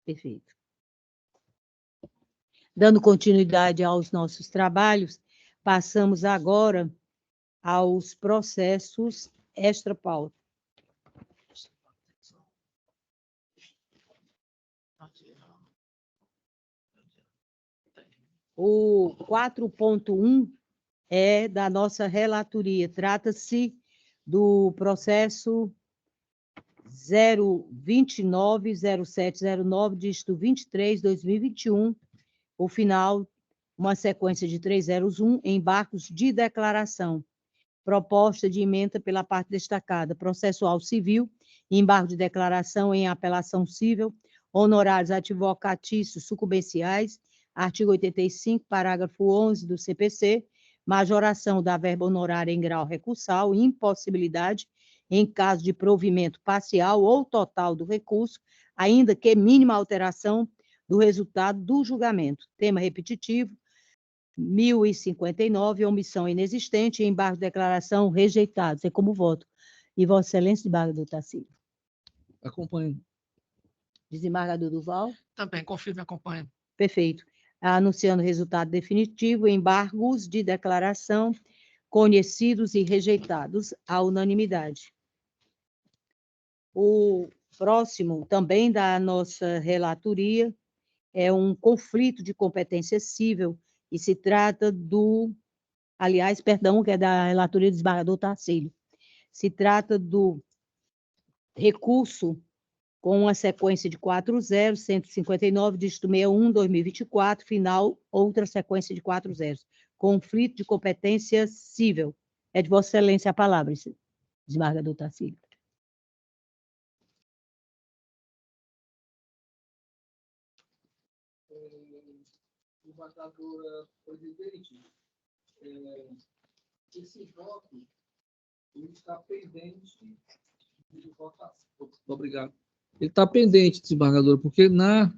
Perfeito. Dando continuidade aos nossos trabalhos, passamos agora aos processos extra-pauta. O 4.1 é da nossa relatoria. Trata-se do processo 029-0709, dígito 23/2021, o final, uma sequência de 301, embargos de declaração. Proposta de emenda pela parte destacada, processual civil, embargo de declaração em apelação civil, honorários advocatícios sucumbenciais, artigo 85, parágrafo 11 do CPC, majoração da verba honorária em grau recursal, impossibilidade em caso de provimento parcial ou total do recurso, ainda que mínima alteração do resultado do julgamento. Tema repetitivo, 1059, omissão inexistente, embargo de declaração rejeitados. É como voto. E Vossa Excelência, desembargador Tarcísio? Acompanho. Desembargador Durval? Também confirmo e acompanho. Perfeito. Anunciando o resultado definitivo, embargos de declaração conhecidos e rejeitados à unanimidade. O próximo, também da nossa relatoria, é um conflito de competência civil, e se trata do, aliás, perdão, que é da relatoria do desembargador Tarcísio. Se trata do recurso com uma sequência de 40, 159, dígito 61, 2024, final, outra sequência de 40. Conflito de competência civil. É de Vossa Excelência a palavra, desembargador Tarcísio. Desembargadora presidente, esse voto está pendente de votação. Obrigado. Ele está pendente, desembargador, porque na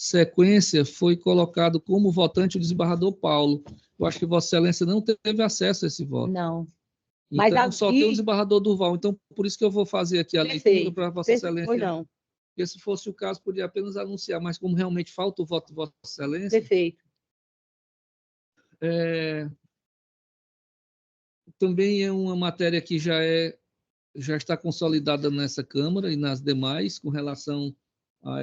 sequência foi colocado como votante o desembargador Paulo. Eu acho que Vossa Excelência não teve acesso a esse voto. Não. Mas Então, só tem o aqui... desembargador Durval. Então, por isso que eu vou fazer aqui a leitura para Vossa Excelência. Pois não. Porque se fosse o caso, podia apenas anunciar, mas como realmente falta o voto de Vossa Excelência... Perfeito. Também é uma matéria que já está consolidada nessa Câmara e nas demais, com relação a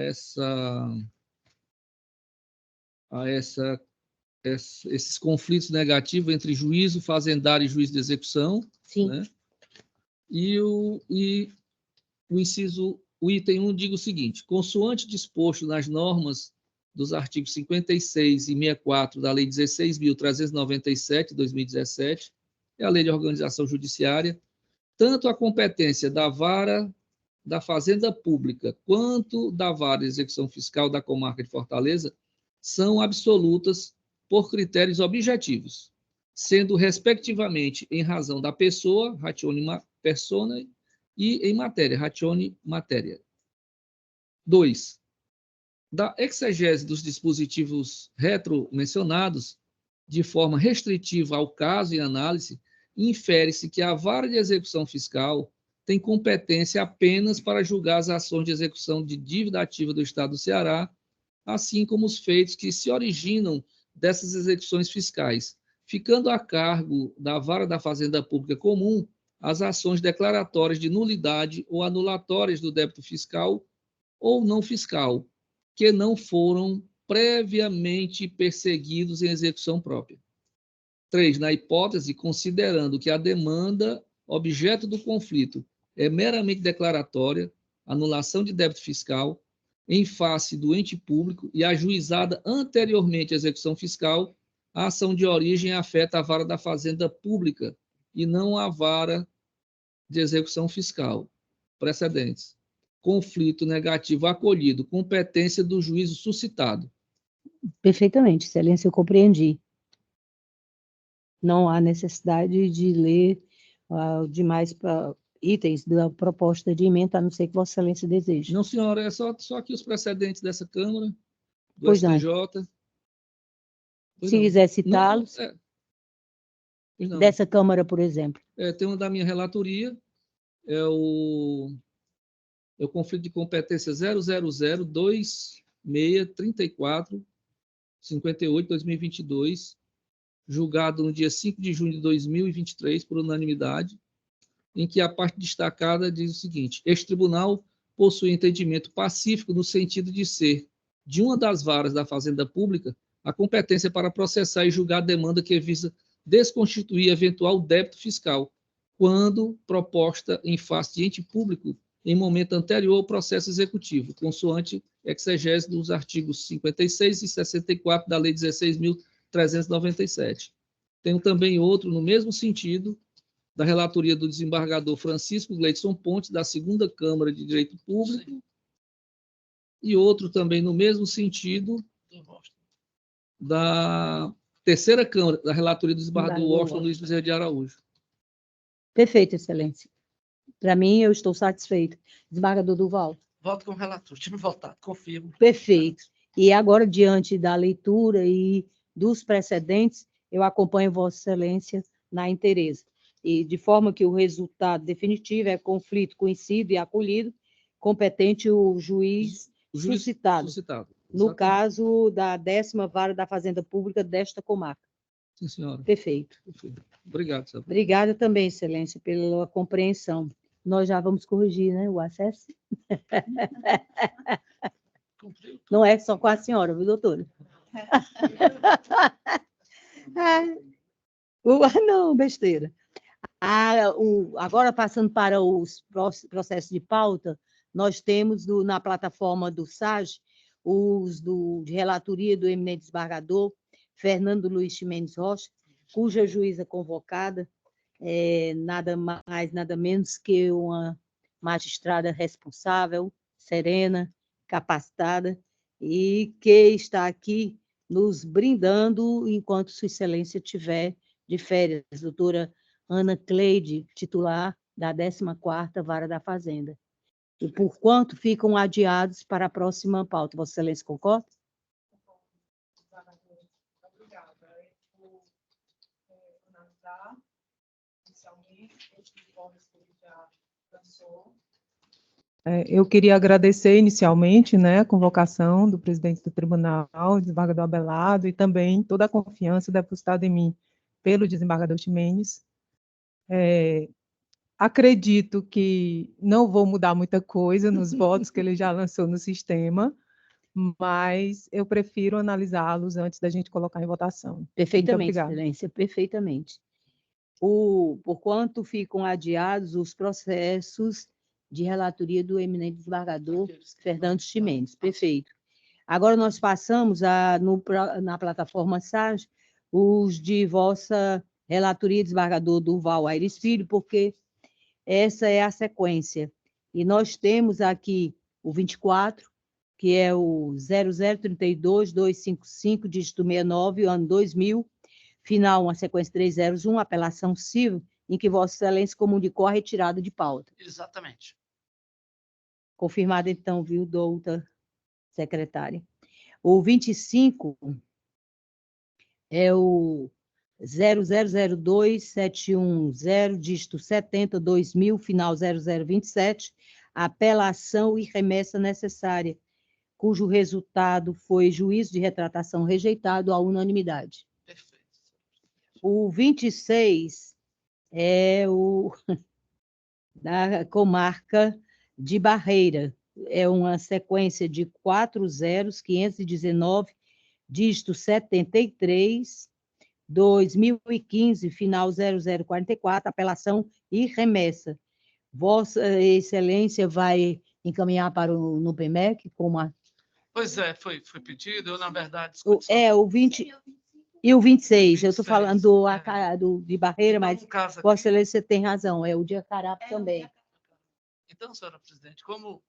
esses conflitos negativos entre juízo fazendário e juiz de execução. Sim. Né? E o item 1 diz o seguinte: consoante disposto nas normas dos artigos 56 e 64 da Lei 16.397, de 2017, é a Lei de Organização Judiciária, tanto a competência da Vara da Fazenda Pública quanto da Vara de Execução Fiscal da Comarca de Fortaleza são absolutas por critérios objetivos, sendo respectivamente em razão da pessoa, ratione persona, e em matéria, ratione matéria. 2. Da exegese dos dispositivos retromencionados, de forma restritiva ao caso em análise, infere-se que a Vara de Execução Fiscal tem competência apenas para julgar as ações de execução de dívida ativa do Estado do Ceará, assim como os feitos que se originam dessas execuções fiscais, ficando a cargo da Vara da Fazenda Pública Comum as ações declaratórias de nulidade ou anulatórias do débito fiscal ou não fiscal, que não foram previamente perseguidos em execução própria. 3. Na hipótese, considerando que a demanda objeto do conflito é meramente declaratória, anulação de débito fiscal, em face do ente público e ajuizada anteriormente à execução fiscal, a ação de origem afeta a Vara da Fazenda Pública e não a Vara de Execução Fiscal. Precedentes. Conflito negativo acolhido, competência do juízo suscitado. Perfeitamente, Excelência, eu compreendi. Não há necessidade de ler demais itens da proposta de emenda, a não ser que Vossa Excelência deseje. Não, senhora, é só aqui os precedentes dessa Câmara, do Pois STJ. não. Pois Se não. quiser citá-los, Pois não. dessa Câmara, por exemplo. Tem uma da minha relatoria, é o conflito de competência 000263458/2022, julgado no dia 5 de junho de 2023, por unanimidade, em que a parte destacada diz o seguinte: este tribunal possui entendimento pacífico no sentido de ser, de uma das varas da Fazenda Pública, a competência para processar e julgar a demanda que visa desconstituir eventual débito fiscal, quando proposta em face de ente público em momento anterior ao processo executivo, consoante exegese dos artigos 56 e 64 da Lei 16.397. Tenho também outro no mesmo sentido, da relatoria do desembargador Francisco Gleidson Pontes, da 2ª Câmara de Direito Público, e outro também no mesmo sentido, da 3ª Câmara, da relatoria do desembargador Washington Luiz Bezerra de Araújo. Perfeito, Excelência. Para mim, eu estou satisfeito. Desembargador Durval. Voto com o relator. Tinha me votado, confirmo. Perfeito. E agora, diante da leitura e dos precedentes, eu acompanho Vossa Excelência na inteireza. E de forma que o resultado definitivo é conflito conhecido e acolhido, competente o juiz suscitado. No caso da 10ª Vara da Fazenda Pública desta comarca. Sim, senhora. Perfeito. Obrigado, senhora. Obrigada também, Excelência, pela compreensão. Nós já vamos corrigir, né, o acesso? Não é só com a senhora, viu, doutora? Não, besteira. Agora, passando para os processos de pauta, nós temos na plataforma do SAG os de relatoria do eminente desembargador Fernando Luiz Ximenes Rocha, cuja juíza convocada é nada mais, nada menos que uma magistrada responsável, serena, capacitada, e que está aqui nos brindando enquanto Sua Excelência estiver de férias, doutora Ana Cleide, titular da 14ª Vara da Fazenda. E, porquanto, ficam adiados para a próxima pauta. Vossa Excelência concorda? Eu queria agradecer inicialmente, né, a convocação do presidente do tribunal, desembargador Abelardo, e também toda a confiança depositada em mim pelo desembargador Ximenes. Acredito que não vou mudar muita coisa nos votos que ele já lançou no sistema, mas eu prefiro analisá-los antes da gente colocar em votação. Perfeitamente, Excelência, perfeitamente. Porquanto ficam adiados os processos de relatoria do eminente desembargador Fernando Ximenes. Perfeito. Agora nós passamos na plataforma SAG os de vossa relatoria, desembargador Durval Aires Filho, porque essa é a sequência. E nós temos aqui o 24, que é o 0032-255, dígito 69, ano 2000, final, uma sequência 301, apelação civil, em que Vossa Excelência comunicou a retirada de pauta. Exatamente. Confirmado, então, viu, doutora secretária. O 25 é o 0002-710, dígito 70-2000, final 0027, apelação e remessa necessária, cujo resultado foi juízo de retratação rejeitado à unanimidade. Perfeito. O 26 é o da comarca de Barreira. É uma sequência de 4 zeros, 519, dígito 73, 2015, final 0044, apelação e remessa. Vossa Excelência vai encaminhar para o NUPEMEC como a... Pois é, foi pedido, eu, na verdade... o 20... E o 26, eu estou falando de Barreira, então, mas Vossa aqui, Excelência tem razão, é o de Acarape também. Então, senhora presidente, como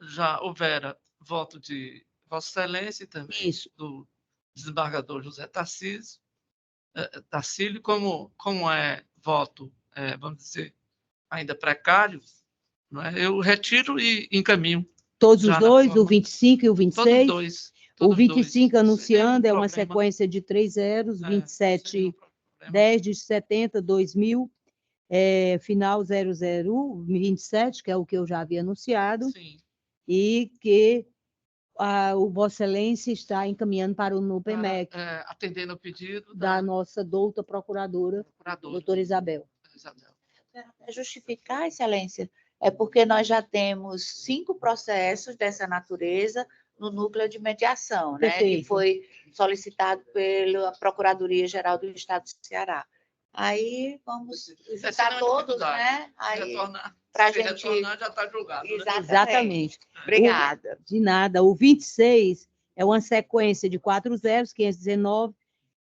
já houvera voto de Vossa Excelência e também do desembargador José Tarcílio, como é voto, vamos dizer, ainda precário, não é? Eu retiro e encaminho. Todos os dois, o 25 e o 26? Todos dois. O 25 anunciando é uma sequência de 3 zeros, 27, 10 de 70, 2000, final 0027, que é o que eu já havia anunciado, sim, e que o Vossa Excelência está encaminhando para o NUPEMEC. Atendendo o pedido da nossa doutora procuradora, doutora Isabel. Para justificar, Excelência, é porque nós já temos 5 processos dessa natureza no núcleo de mediação, né? Que foi solicitado pela Procuradoria-Geral do Estado do Ceará. Aí vamos visitar todos, né? Aí para a gente retornar já está julgado. Exatamente. Obrigada. De nada. O 26 é uma sequência de 4 zeros, 519,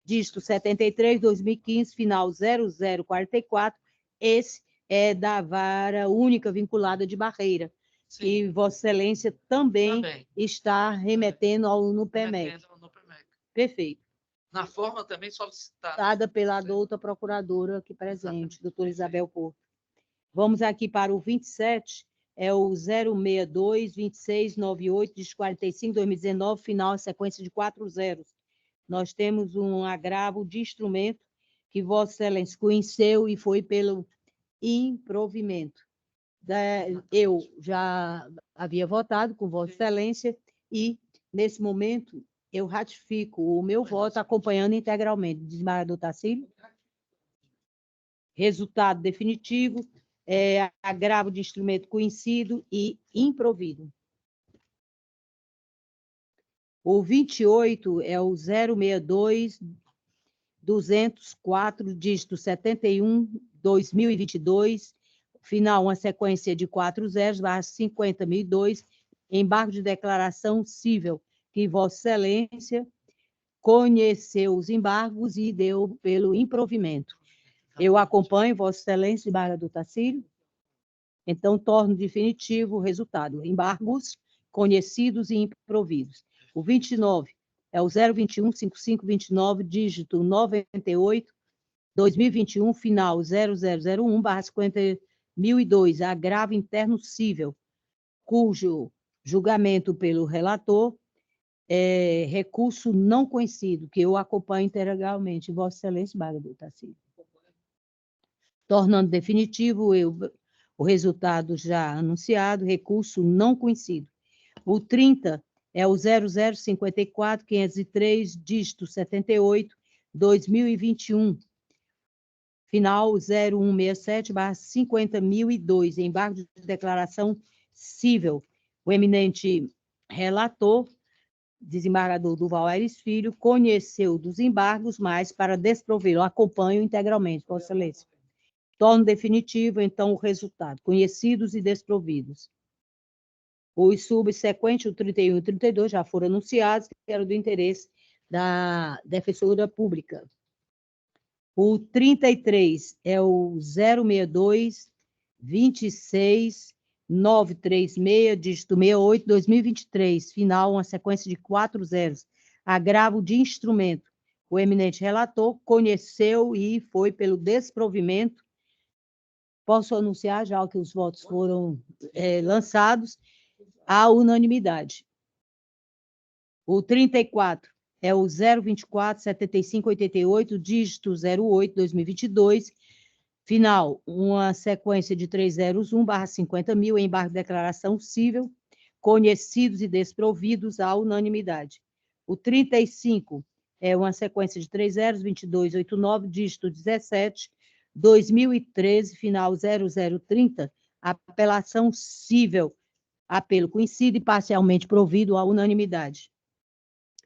dígito 73, 2015, final 0044. Esse é da vara única vinculada de Barreira, sim, que Vossa Excelência também está remetendo ao NUPEMEC. Perfeito. Na forma também solicitada. Dada pela doutora procuradora aqui presente, doutora Isabel Porto. Vamos aqui para o 27, é o 062-2698, de 45-2019, final, sequência de 4 zeros. Nós temos um agravo de instrumento que Vossa Excelência conheceu e foi pelo improvimento. Eu já havia votado com Vossa Excelência e, nesse momento, eu ratifico o meu voto acompanhando integralmente. Desembargador Tarcílio? Resultado definitivo, agravo de instrumento conhecido e improvido. O 28 é o 062-204, dígito 71, 2022, final, uma sequência de 4 zeros, barra 50.002, embargo de declaração cível, que Vossa Excelência conheceu os embargos e deu pelo improvimento. Eu acompanho Vossa Excelência, desembargador Tarcílio, então torno definitivo o resultado. Embargos conhecidos e improvidos. O 29 é o 021-5529, dígito 98, 2021, final 0001, barra 50.002, agravo interno cível, cujo julgamento pelo relator é recurso não conhecido, que eu acompanho integralmente. Vossa Excelência, desembargador Tarcílio. Tornando definitivo O resultado já anunciado, recurso não conhecido. O 30 é o 0054-503, dígito 78, 2021. Final 0167/50.002, embargo de declaração cível. O eminente relator, desembargador Duval Aires Filho, conheceu dos embargos, mas para desprovê-lo, acompanho integralmente, Vossa Excelência. Torno definitivo, então, o resultado, conhecidos e desprovidos. Os subsequentes, o 31 e o 32, já foram anunciados, que eram do interesse da Defensoria Pública. O 33 é o 062-26-936, dígito 68, 2023, final, uma sequência de 4 zeros. Agravo de instrumento. O eminente relator conheceu e foi pelo desprovimento. Posso anunciar, já que os votos foram lançados, à unanimidade. O 34 é o 024-7588, dígito 08, 2022, final, uma sequência de 301/50.000, embargo de declaração cível, conhecidos e desprovidos à unanimidade. O 35 é uma sequência de 30-2289, dígito 17, 2013, final 0030, apelação cível, apelo conhecido e parcialmente provido à unanimidade.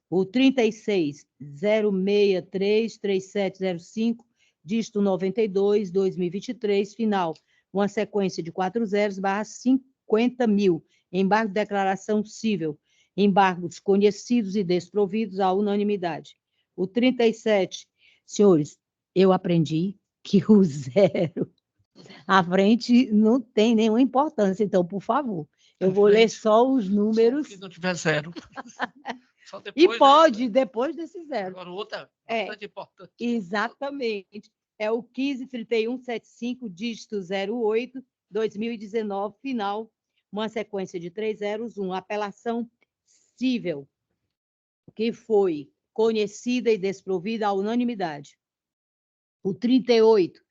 O 36, 063-3705, dígito 92, 2023, final, uma sequência de 4 zeros/50.000, embargo de declaração cível, embargos conhecidos e desprovidos à unanimidade. O 37, senhores, eu aprendi que o zero à frente não tem nenhuma importância, então, por favor, eu vou ler só os números. Se não tiver zero. Só depois, e pode, depois desse zero. Agora, outra bastante importante. Exatamente. É o 153175, dígito 08, 2019, final, uma sequência de 3 zeros, apelação cível, que foi conhecida e desprovida à unanimidade. O 38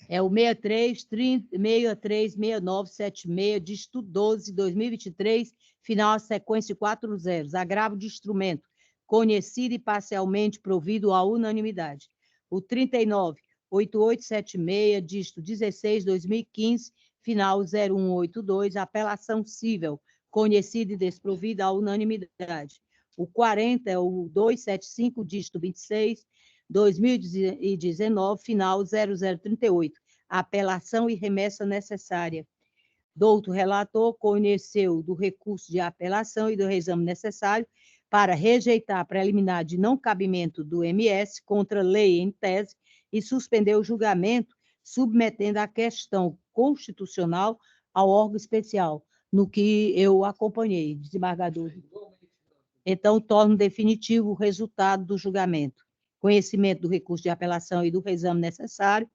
é o 636976, dígito 12, 2023, final, a sequência de 4 zeros. Agravo de instrumento, conhecido e parcialmente provido à unanimidade. O 39, 8876, dígito 16, 2015, final 0182, apelação cível, conhecida e desprovida à unanimidade. O 40 é o 275, dígito 26, 2019, final 0038, apelação e remessa necessária. Douto relator conheceu do recurso de apelação e do reexame necessário para rejeitar a preliminar de não cabimento do MS contra a lei em tese e suspender o julgamento, submetendo a questão constitucional ao órgão especial, no que eu acompanhei, desembargador. Então, torno definitivo o resultado do julgamento. Conhecimento do recurso de apelação e do reexame necessário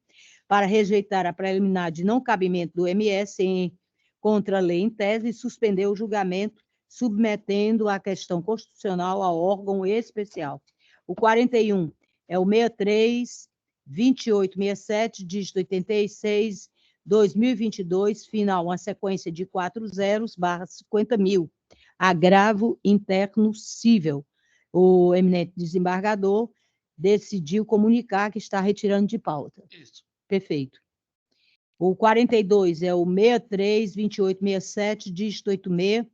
para rejeitar a preliminar de não cabimento do MS contra a lei em tese e suspender o julgamento, submetendo a questão constitucional ao órgão especial. O 41 é o 63-2867, dígito 86, 2022, final, uma sequência de 4 zeros/50.000. Agravo interno cível. O eminente desembargador decidiu comunicar que está retirando de pauta. Isso. Perfeito. O 42 é o 63-2867, dígito 86,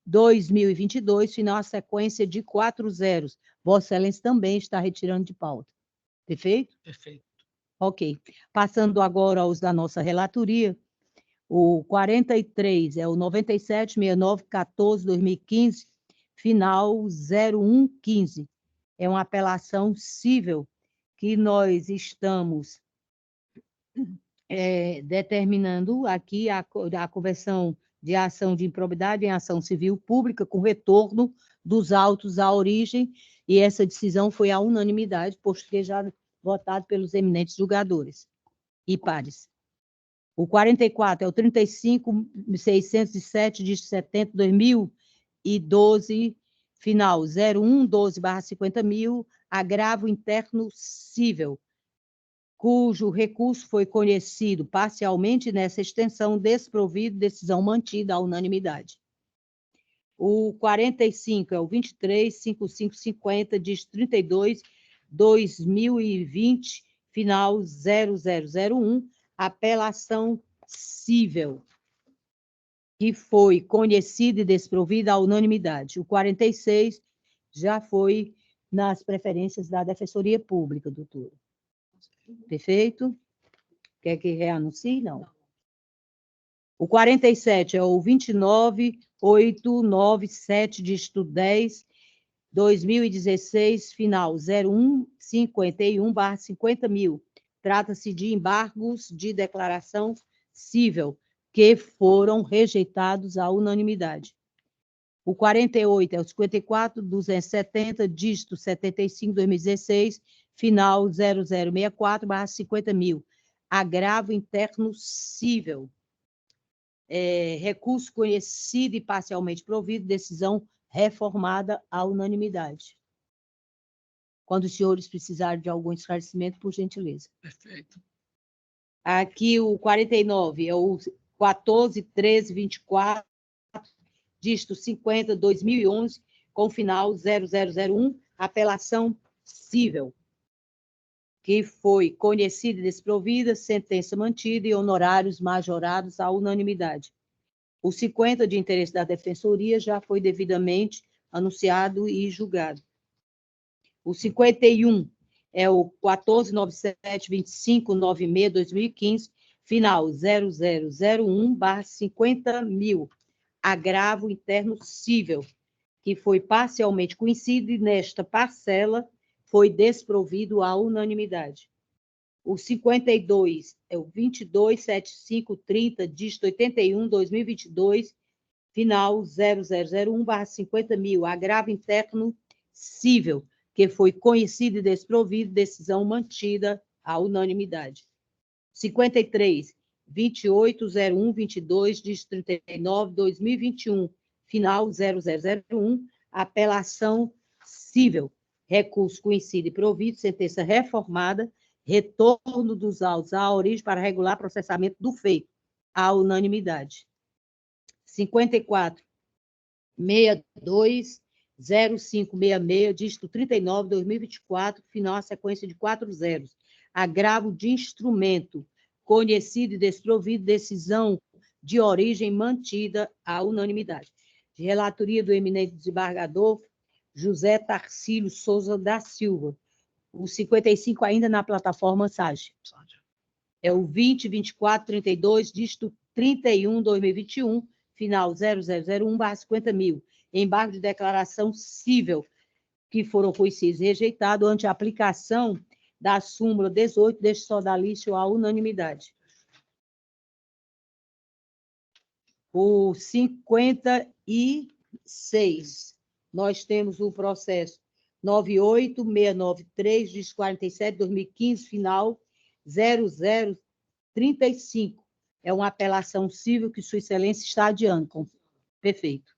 2022, final, a sequência de 4 zeros. Vossa Excelência também está retirando de pauta. Perfeito? Perfeito. Ok. Passando agora aos da nossa relatoria, o 43 é o 976914, 2015, final 0115. É uma apelação cível que nós estamos determinando aqui a conversão de ação de improbidade em ação civil pública com retorno dos autos à origem, e essa decisão foi à unanimidade, posto que já votado pelos eminentes julgadores e pares. O 44 é o 35.607, de 70, 2012, final 0112/50.000, agravo interno cível, cujo recurso foi conhecido parcialmente nessa extensão, desprovido, decisão mantida à unanimidade. O 45 é o 23.5550, dígito 32, 2020, final 0001, apelação cível, que foi conhecida e desprovida à unanimidade. O 46 já foi nas preferências da Defensoria Pública, doutora. Perfeito? Quer que reanuncie? Não. O 47 é o 29.897, dígito 10, 2016, final 0151/50.000. Trata-se de embargos de declaração cível que foram rejeitados à unanimidade. O 48 é o 54.270, dígito 75, 2016, final 0064/50.000. Agravo interno cível. Recurso conhecido e parcialmente provido, decisão reformada à unanimidade. Quando os senhores precisarem de algum esclarecimento, por gentileza. Perfeito. Aqui o 49 é o 14.13.24, dígito 50, 2011, com final 0001, apelação cível, que foi conhecida e desprovida, sentença mantida e honorários majorados à unanimidade. O 50 de interesse da Defensoria já foi devidamente anunciado e julgado. O 51 é o 14.97.25.96/2015, final 0001/50.000, agravo interno cível, que foi parcialmente conhecido e nesta parcela foi desprovido à unanimidade. O 52 é o 22.7530, dígito 81, 2022, final 0001/50.000, agravo interno cível, que foi conhecido e desprovido, decisão mantida à unanimidade. 53, 28.01.22, dígito 39, 2021, final 0001, apelação cível, recurso conhecido e provido, sentença reformada, retorno dos autos à origem para regular processamento do feito, à unanimidade. 54, 62, 0566, dígito 39, 2024, final a sequência de 4 zeros. Agravo de instrumento, conhecido e desprovido, decisão de origem mantida à unanimidade. De relatoria do eminente desembargador José Tarcílio Souza da Silva. O 55 ainda na plataforma SAGE. É o 20.24.32, dígito 31, 2021, final 0001/50.000. Embargo de declaração cível, que foram conhecidos e rejeitados ante a aplicação da súmula 18 deste sodalício à unanimidade. O 56, nós temos o processo 98693, dígito 47, 2015, final 0035. É uma apelação cível que Sua Excelência está adiando. Perfeito.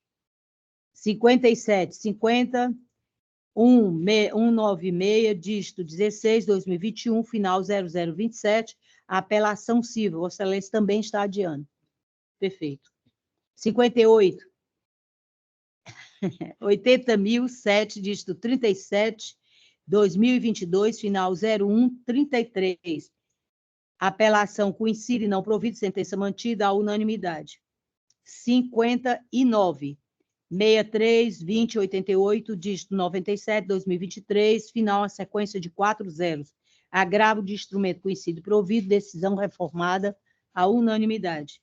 57, 50, 196, dígito 16, 2021, final 0027, a apelação cível. Vossa Excelência também está adiando. Perfeito. 58, 80.007, dígito 37, 2022, final 0133. Apelação conhecida e não provida, sentença mantida à unanimidade. 59, 63, 20, 88, dígito 97, 2023, final a sequência de 4 zeros. Agravo de instrumento conhecido e provido, decisão reformada à unanimidade.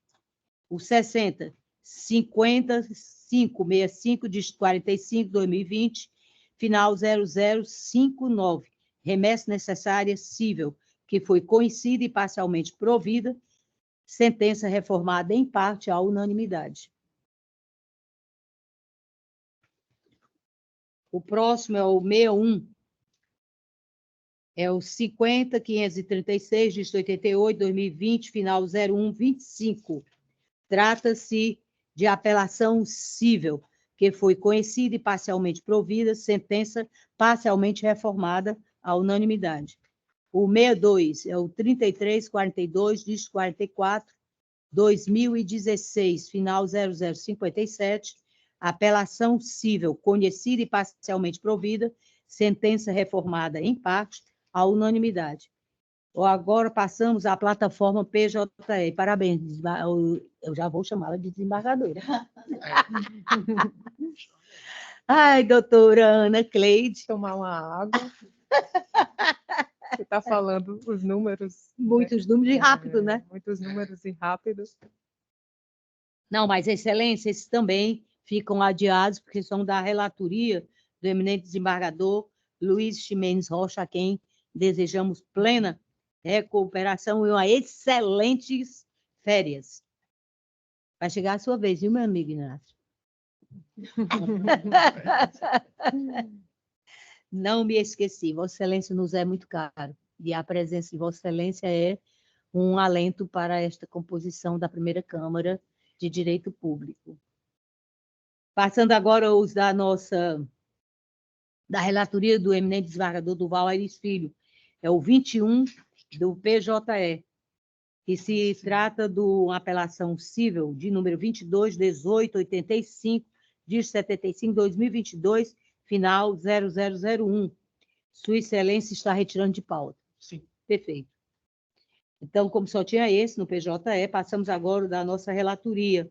O 60, 5565, dígito 45, 2020, final 0059, remessa necessária cível, que foi conhecida e parcialmente provida, sentença reformada em parte à unanimidade. O próximo é o 61, é o 50.536, dígito 88, 2020, final 0125. Trata-se de apelação cível, que foi conhecida e parcialmente provida, sentença parcialmente reformada à unanimidade. O 62 é o 3342, dígito 44, 2016, final 0057, apelação cível conhecida e parcialmente provida, sentença reformada em parte, à unanimidade. Agora passamos à plataforma PJE. Parabéns, eu já vou chamá-la de desembargadora. Ai, doutora Ana Cleide. Tomar uma água. Você está falando os números. Muitos números e rápido, né? Muitos números e rápidos. Não, mas, Excelência, esses também ficam adiados, porque são da relatoria do eminente desembargador Luiz Ximenes Rocha, a quem desejamos plena recuperação e uma excelentes férias. Vai chegar a sua vez, viu, meu amigo Inácio? Não me esqueci, Vossa Excelência nos é muito caro, e a presença de Vossa Excelência é um alento para esta composição da primeira Câmara de Direito Público. Passando agora os da relatoria do eminente desembargador Duval Aires Filho, é o 21 do PJE, que se trata de uma apelação cível de número 22.1885, de 75/2022, final 0001. Sua Excelência está retirando de pauta. Sim. Perfeito. Então, como só tinha esse no PJE, passamos agora da nossa relatoria.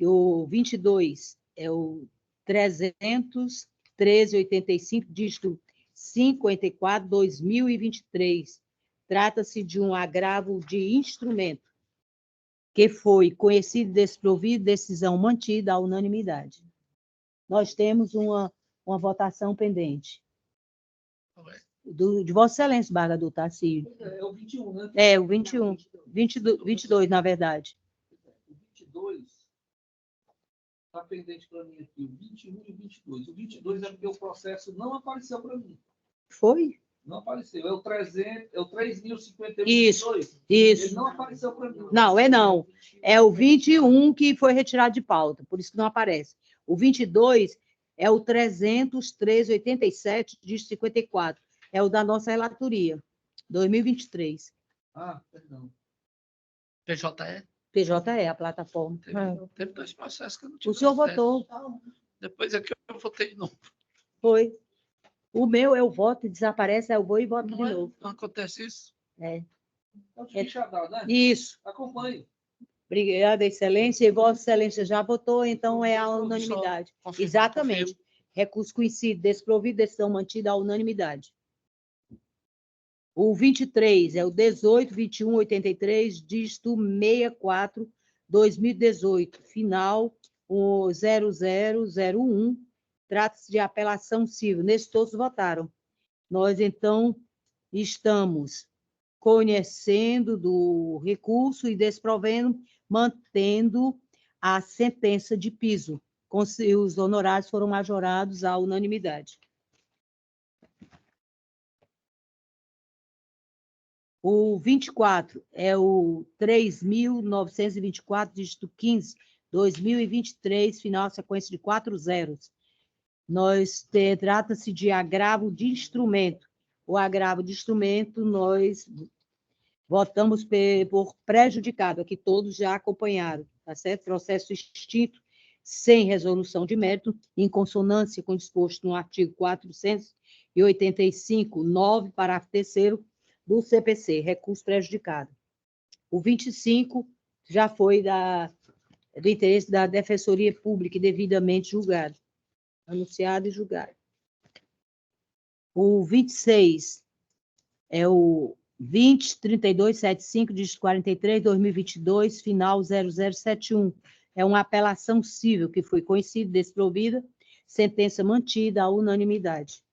O 22 é o 313.85, dígito 54/2023. Trata-se de um agravo de instrumento que foi conhecido e desprovido, decisão mantida à unanimidade. Nós temos uma votação pendente. De Vossa Excelência, desembargador Tarcísio. É o 21, né? É, o 21. 22, na verdade. O 22 está pendente para mim aqui, o 21 e o 22. O 22 é porque o processo não apareceu para mim. Foi? Não apareceu. É o 3.051. Isso. Ele não apareceu para mim. Não, não. É o 21 que foi retirado de pauta, por isso que não aparece. O 22 é o 313.87, dígito 54. É o da nossa relatoria, 2023. Ah, perdão. PJE? PJE, a plataforma. Teve 2 processos que eu não tive O senhor acesso. votou. Depois aqui eu votei de novo. Foi. O meu eu voto e desaparece, aí eu vou e voto de novo. Não acontece isso? É. É o de fichadar, né? Isso. Acompanhe. Obrigada, Excelência. E Vossa Excelência já votou, então é a unanimidade. Exatamente. Recurso conhecido, desprovido, decisão mantida à unanimidade. O 23 é o 18.21.83, dígito 64, 2018, final o 0001. Trata-se de apelação civil. Nesses todos votaram. Nós, então, estamos conhecendo do recurso e desprovendo, mantendo a sentença de piso. Os honorários foram majorados à unanimidade. O 24 é o 3.924, dígito 15, 2023, final sequência de 4 zeros. Trata-se de agravo de instrumento. O agravo de instrumento, nós votamos por prejudicado, aqui todos já acompanharam, tá certo? Processo extinto, sem resolução de mérito, em consonância com o disposto no artigo 485, 9, parágrafo 3º do CPC, recurso prejudicado. O 25 já foi do interesse da Defensoria Pública e devidamente julgado, anunciado e julgado. O 26 é o 20.3275, dígito 43, 2022, final 0071. É uma apelação cível que foi conhecida, desprovida, sentença mantida à unanimidade.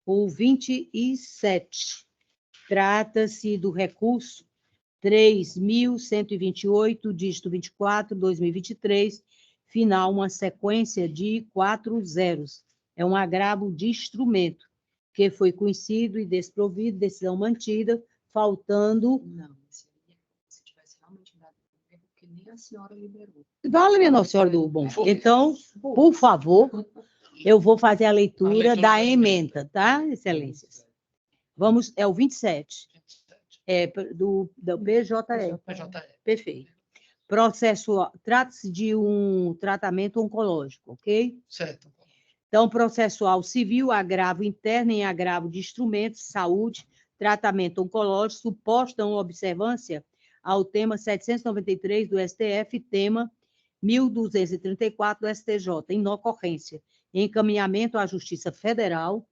O 27 trata-se do recurso 3.128, dígito 24, 2023, final uma sequência de 4 zeros. É um agravo de instrumento, que foi conhecido e desprovido, decisão mantida, faltando... Não, se tivesse realmente dado, porque nem a senhora liberou. Vale, minha Nossa Senhora do Bom. Então, por favor, Eu vou fazer a leitura leitura da da ementa, tá, excelências? Vamos, é o 27. Do PJE. Perfeito. Processo, trata-se de um tratamento oncológico, ok? Certo. Então, processual civil, agravo interno em agravo de instrumentos, saúde, tratamento oncológico, suposta observância ao tema 793 do STF, tema 1234 do STJ, inocorrência, encaminhamento à Justiça Federal,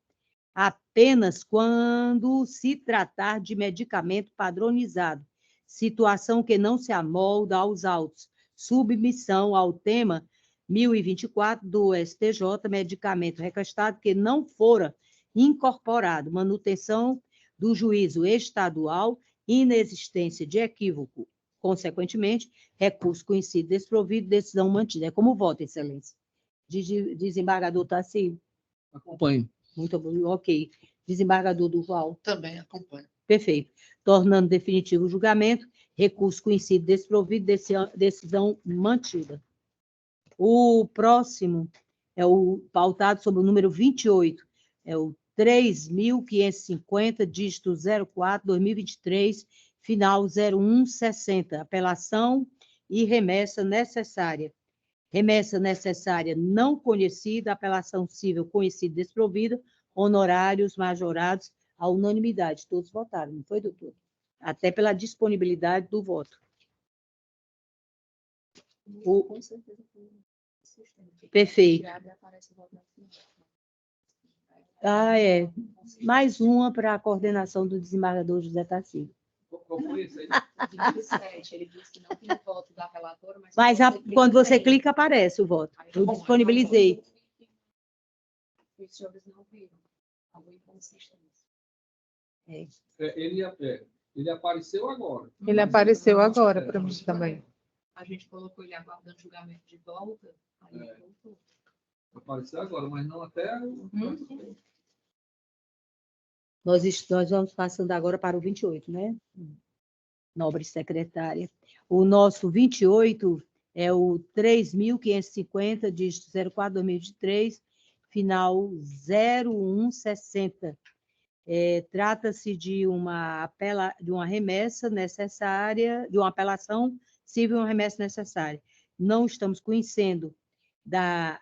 apenas quando se tratar de medicamento padronizado, situação que não se amolda aos autos, submissão ao tema 1024 do STJ, medicamento requestado que não fora incorporado, manutenção do juízo estadual, inexistência de equívoco, consequentemente, recurso conhecido desprovido, decisão mantida. É como voto, excelência. Desembargador Tarcísio. Acompanho. Muito bom, ok. Desembargador Duval. Também acompanho. Perfeito. Tornando definitivo o julgamento, recurso conhecido desprovido, decisão mantida. O próximo é o pautado sobre o número 28, é o 3.550, dígito 04, 2023, final 0160, apelação e remessa necessária. Remessa necessária não conhecida, apelação civil conhecida desprovida, honorários majorados à unanimidade. Todos votaram, não foi, doutor? Até pela disponibilidade do voto. Com certeza. Perfeito. É. Mais uma para a coordenação do desembargador José Tarcísio. Qual foi isso aí? 27, ele disse que não tinha voto da relatora, mas quando você clica, aparece o voto. Eu disponibilizei. Os senhores não viram. Alguma inconsistência. Ele apareceu agora. Ele apareceu agora para mim também. A gente colocou ele aguardando julgamento de volta, aí ele voltou. Apareceu agora, mas não até... Nós vamos passando agora para o 28, né? Nobre secretária. O nosso 28 é o 3.550, dígito 04-2023, final 0160. Trata-se de uma remessa necessária, de uma apelação civil, uma remessa necessária. Não estamos conhecendo da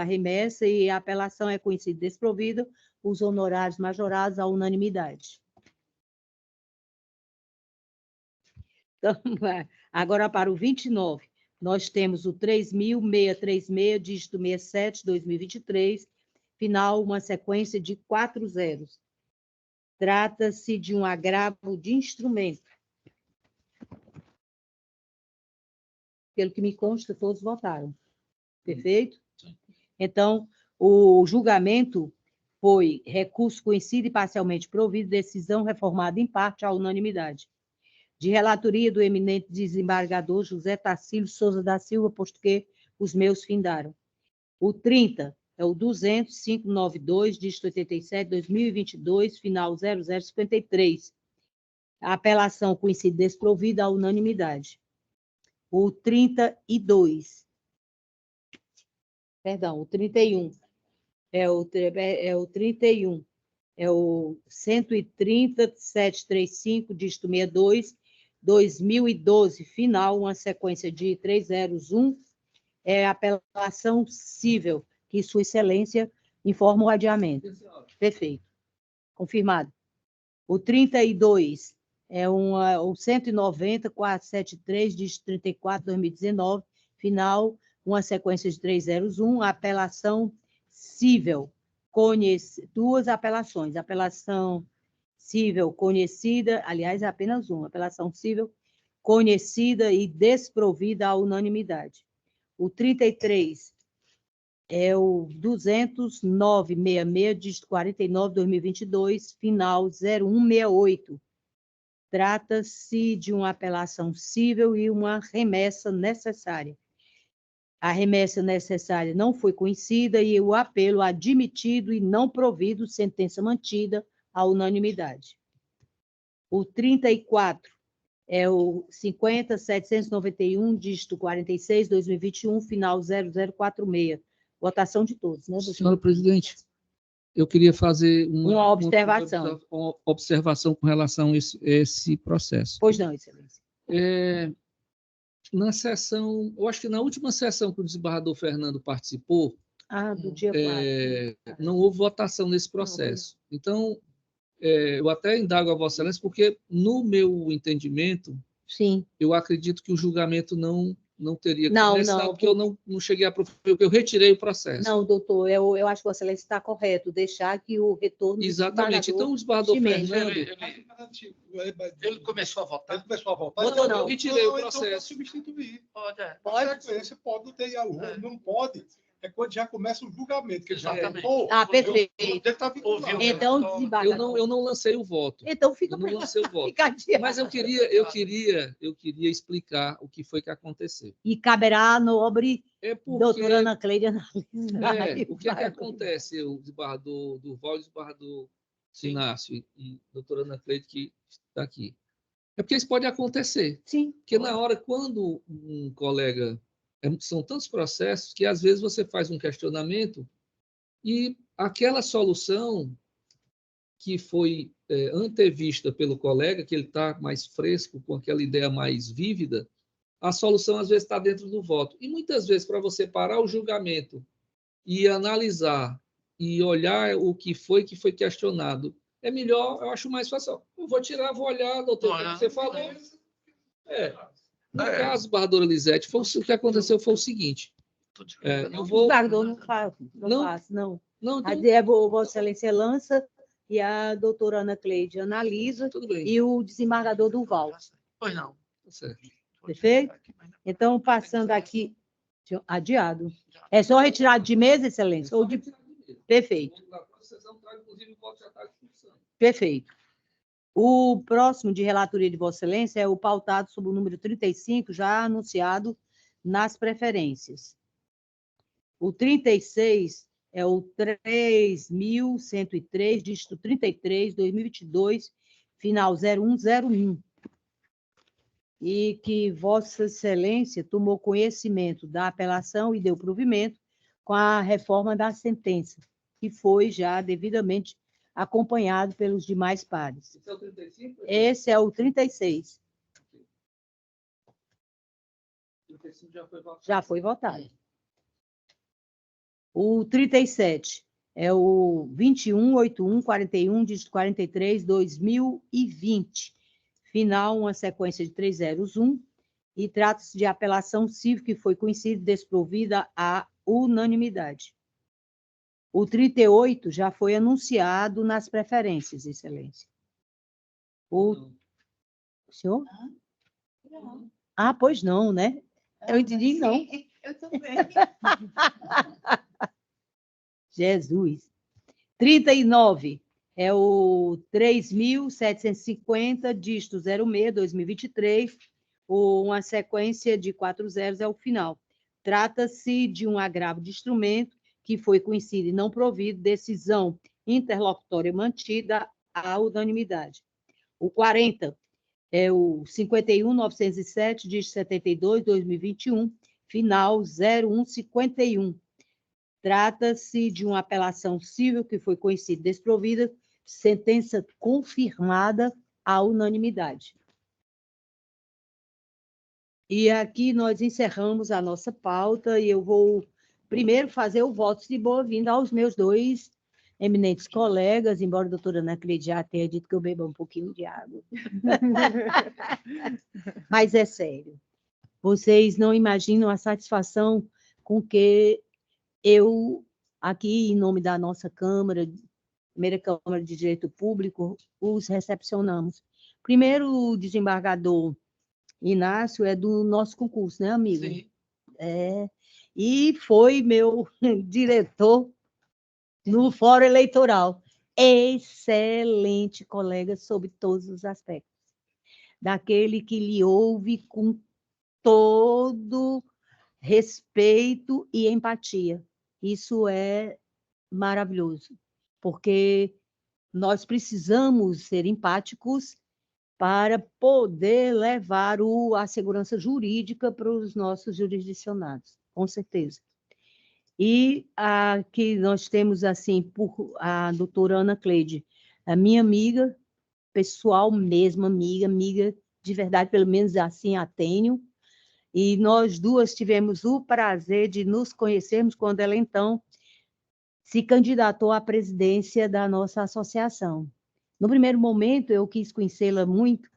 remessa e a apelação é conhecida desprovida, os honorários majorados à unanimidade. Então, agora para o 29, nós temos o 3.636, dígito 67, 2023, final, uma sequência de 4 zeros. Trata-se de um agravo de instrumento. Pelo que me consta, todos votaram. Perfeito? Então, o julgamento foi recurso conhecido e parcialmente provido, decisão reformada em parte à unanimidade. De relatoria do eminente desembargador José Tarcísio Souza da Silva, posto que os meus findaram. O 30 é o 200.592, dígito 87, 2022, final 0053. A apelação conhecida desprovida à unanimidade. O 32, perdão, o 31, é o 31, é o 130.735, dígito 62, 2012, final, uma sequência de 301, é a apelação civil, que Sua Excelência informa o adiamento. Perfeito. Confirmado. O 32 é o 190.473, dígito 34, 2019, final, uma sequência de 301, apelação civil, duas apelações, apelação civil conhecida, aliás, é apenas uma, apelação civil conhecida e desprovida à unanimidade. O 33 é o 209.66, dígito 49, 2022, final 0168. Trata-se de uma apelação civil e uma remessa necessária. A remessa necessária não foi conhecida e o apelo admitido e não provido, sentença mantida à unanimidade. O 34 é o 50.791, dígito 46, 2021, final 0046. Votação de todos, né, doutor? Senhora presidente, eu queria fazer Uma observação. uma observação com relação a esse processo. Pois não, excelência. Na sessão, eu acho que na última sessão que o desembargador Fernando participou, Do dia 4. não houve votação nesse processo. Então, eu até indago a Vossa Excelência, porque, no meu entendimento, Sim. eu acredito que o julgamento não teria Não, porque eu não cheguei a porque eu retirei o processo. Não, doutor, eu acho que Vossa Excelência está correto, deixar que o retorno Exatamente. Então, o desembargador Fernando... Ele começou a votar? Ele começou a votar? Votou não. Eu retirei o Então, processo. substituir. Pode. Na sequência, pode não ter não pode. É quando já começa o julgamento, que ele já Exatamente. votou. Perfeito. Ele está vinculado. Então, desembargador. Eu não lancei o voto. Então, fica Eu não lancei o voto. Fica Mas eu queria explicar o que foi que aconteceu. E caberá à nobre Porque, doutora Ana Cleide analisar. o que acontece, o desembargador Durval e o desembargador Sinácio e a doutora Ana Cleide, que está aqui. É porque isso pode acontecer. Sim. Porque na hora, quando um colega... São tantos processos que, às vezes, você faz um questionamento e aquela solução que foi antevista pelo colega, que ele está mais fresco, com aquela ideia mais vívida, a solução, às vezes, está dentro do voto. E, muitas vezes, para você parar o julgamento e analisar e olhar o que foi questionado, é melhor, eu acho mais fácil. Eu vou tirar, vou olhar, doutor, o que você falou. No caso, desembargadora Lisete, o que aconteceu foi o seguinte. Eu vou... Desembargador não faço, não. Não, então... Vossa Excelência lança e a doutora Ana Cleide analisa. Tudo bem. E o desembargador Durval. Pois não. Tá certo. Perfeito? Então, passando aqui, adiado. É só retirado de mesa, Excelência? Ou de... Perfeito. Perfeito. O próximo de relatoria de Vossa Excelência é o pautado sob o número 35, já anunciado nas preferências. O 36 é o 3.103, dígito 33, 2022, final 0101. E que Vossa Excelência tomou conhecimento da apelação e deu provimento com a reforma da sentença, que foi já devidamente acompanhado pelos demais pares. Esse é o 35? Esse é o 36. 35 já foi votado. Já foi votado. O 37 é o 218141, dígito 43, 2020. Final, uma sequência de 301, e trata-se de apelação civil que foi conhecida e desprovida à unanimidade. O 38 já foi anunciado nas preferências, Excelência. O senhor? Não. Pois não, né? Eu entendi, não. Sim, eu também. Jesus. 39 é o 3.750, dígito 06, 2023, uma sequência de 4 zeros é o final. Trata-se de um agravo de instrumento que foi conhecido e não provido, decisão interlocutória mantida à unanimidade. O 40 é o 51.907, dígito 72, 2021, final 0151. Trata-se de uma apelação civil que foi conhecida e desprovida, sentença confirmada à unanimidade. E aqui nós encerramos a nossa pauta e eu vou primeiro fazer o voto de boa-vinda aos meus dois eminentes colegas, embora a doutora Ana Cleide já tenha dito que eu beba um pouquinho de água. Mas é sério. Vocês não imaginam a satisfação com que eu, aqui em nome da nossa Câmara, primeira Câmara de Direito Público, os recepcionamos. Primeiro, o desembargador Inácio é do nosso concurso, né, amigo? Sim. E foi meu diretor no Fórum Eleitoral. Excelente colega sobre todos os aspectos. Daquele que lhe ouve com todo respeito e empatia. Isso é maravilhoso, porque nós precisamos ser empáticos para poder levar a segurança jurídica para os nossos jurisdicionados, com certeza. E aqui nós temos, assim, por a doutora Ana Cleide, a minha amiga, pessoal mesmo, amiga de verdade, pelo menos assim a tenho. E nós duas tivemos o prazer de nos conhecermos quando ela, então, se candidatou à presidência da nossa associação. No primeiro momento, eu quis conhecê-la muito,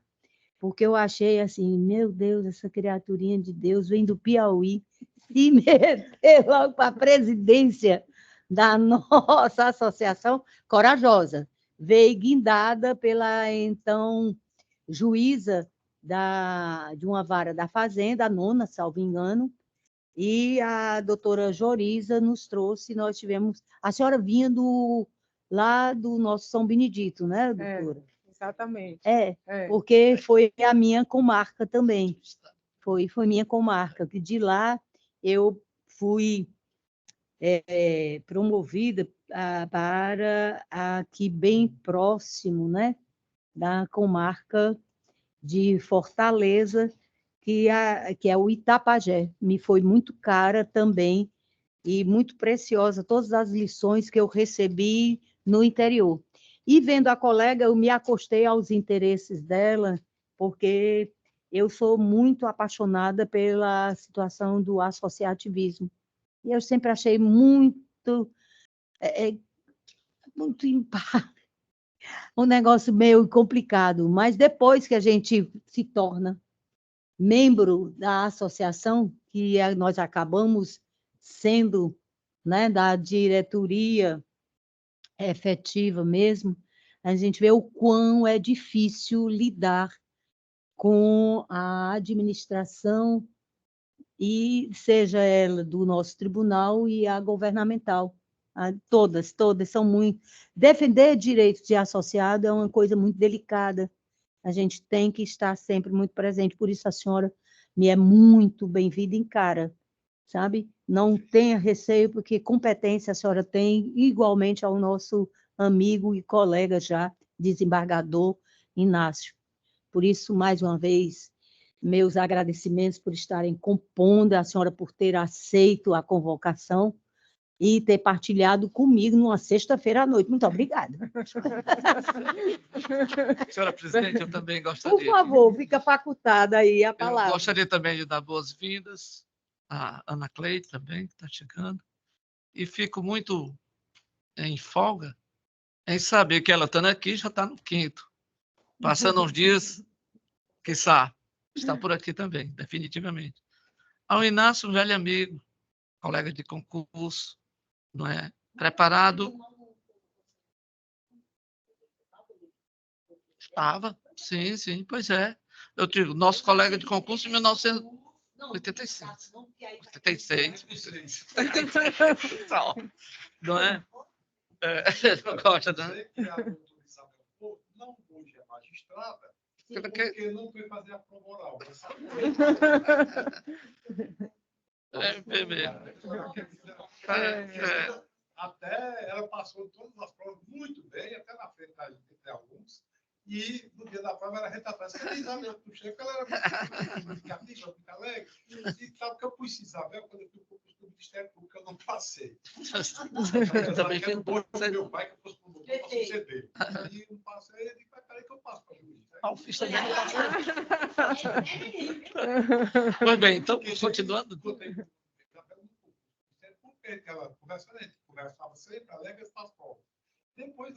porque eu achei assim, meu Deus, essa criaturinha de Deus vem do Piauí se meter logo para a presidência da nossa associação, corajosa. Veio guindada pela, então, juíza de uma vara da Fazenda, a nona, salvo engano, e a doutora Joriza nos trouxe, nós tivemos... A senhora vinha lá do nosso São Benedito, né, doutora? Exatamente. Porque foi a minha comarca também. Foi minha comarca, que de lá eu fui promovida para aqui bem próximo, né, da comarca de Fortaleza, que é o Itapajé. Me foi muito cara também e muito preciosa todas as lições que eu recebi no interior. E vendo a colega, eu me acostei aos interesses dela, porque eu sou muito apaixonada pela situação do associativismo. E eu sempre achei muito, muito um negócio meio complicado, mas depois que a gente se torna membro da associação, que nós acabamos sendo, né, da diretoria efetiva mesmo, a gente vê o quão é difícil lidar com a administração, e seja ela do nosso tribunal e a governamental. Todas são muito... Defender direitos de associado é uma coisa muito delicada. A gente tem que estar sempre muito presente. Por isso, a senhora me é muito bem-vinda em cara, sabe? Não tenha receio, porque competência a senhora tem, igualmente ao nosso amigo e colega já, desembargador Inácio. Por isso, mais uma vez, meus agradecimentos por estarem compondo, a senhora por ter aceito a convocação e ter partilhado comigo numa sexta-feira à noite. Muito obrigada. Senhora presidente, eu também gostaria... Por favor, fica facultada aí a palavra. Eu gostaria também de dar boas-vindas à Ana Cleide também, que está chegando. E fico muito em folga em saber que ela estando aqui já está no 5º. Passando uns dias, quiçá, está por aqui também, definitivamente. Ao Inácio, um velho amigo, colega de concurso, não é? Preparado. Estava, sim, pois é. Eu digo, nosso colega de concurso em 1986. 86. Não é? Não gosta, né? Não hoje é magistrada, porque não foi fazer a prova oral. Até ela passou todas as provas muito bem, até na frente de alguns, e no dia da prova era retratada. Você tem Isabel do chefe, ela era muito cativa, muito alegre, e sabe que eu pus Isabel quando eu fui para o curso do Ministério Público, eu não passei. Eu também fiz o meu pai, que eu fosse promotor para suceder. E eu não passei, ele disse, peraí que eu passo para juiz. O fiz também não passou. Pois bem, então, continuando. Ela conversava sempre, alegre, e faz prova. Depois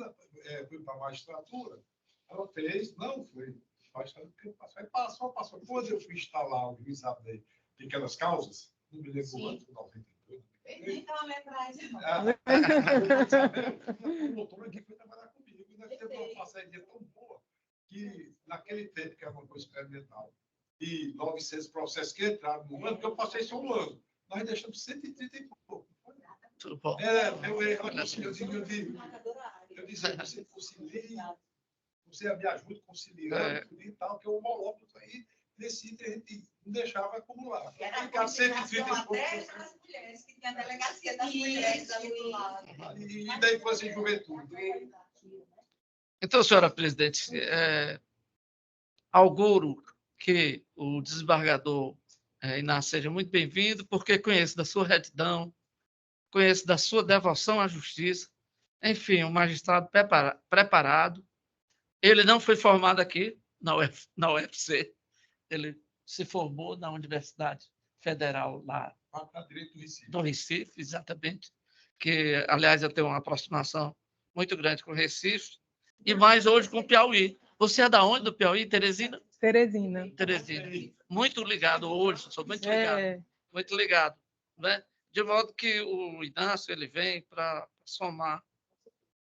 fui para a magistratura, ela fez, não foi, passou. Quando eu fui instalar o juizado de aquelas causas, não me lembro o ano, 92. Nem ela lembrar isso. A promotora que foi trabalhar comigo, e nós temos uma parceria tão boa que, naquele tempo, que era uma coisa experimental, e 900 processos que entraram no ano, que eu passei só um ano, nós deixamos 130 e pouco. Tudo bom. Eu disse, você concilia, você me ajuda conciliando tudo e tal, que eu homologo isso aí, nesse item a gente não deixava acumular. Era 130 e pouco. As mulheres, que tinha a delegacia das mulheres ali do lado. E da infância e juventude. Então, senhora presidente, auguro que o desembargador Inácio seja muito bem-vindo, porque conheço da sua retidão, conheço da sua devoção à justiça. Enfim, um magistrado preparado. Ele não foi formado aqui na UFC, ele se formou na Universidade Federal lá do Recife, exatamente, que, aliás, eu tenho uma aproximação muito grande com o Recife, e mais hoje com o Piauí. Você é da onde, do Piauí, Teresina? Teresina. Teresina. Muito ligado hoje, sou muito ligado. Muito ligado. Né? De modo que o Inácio ele vem para somar.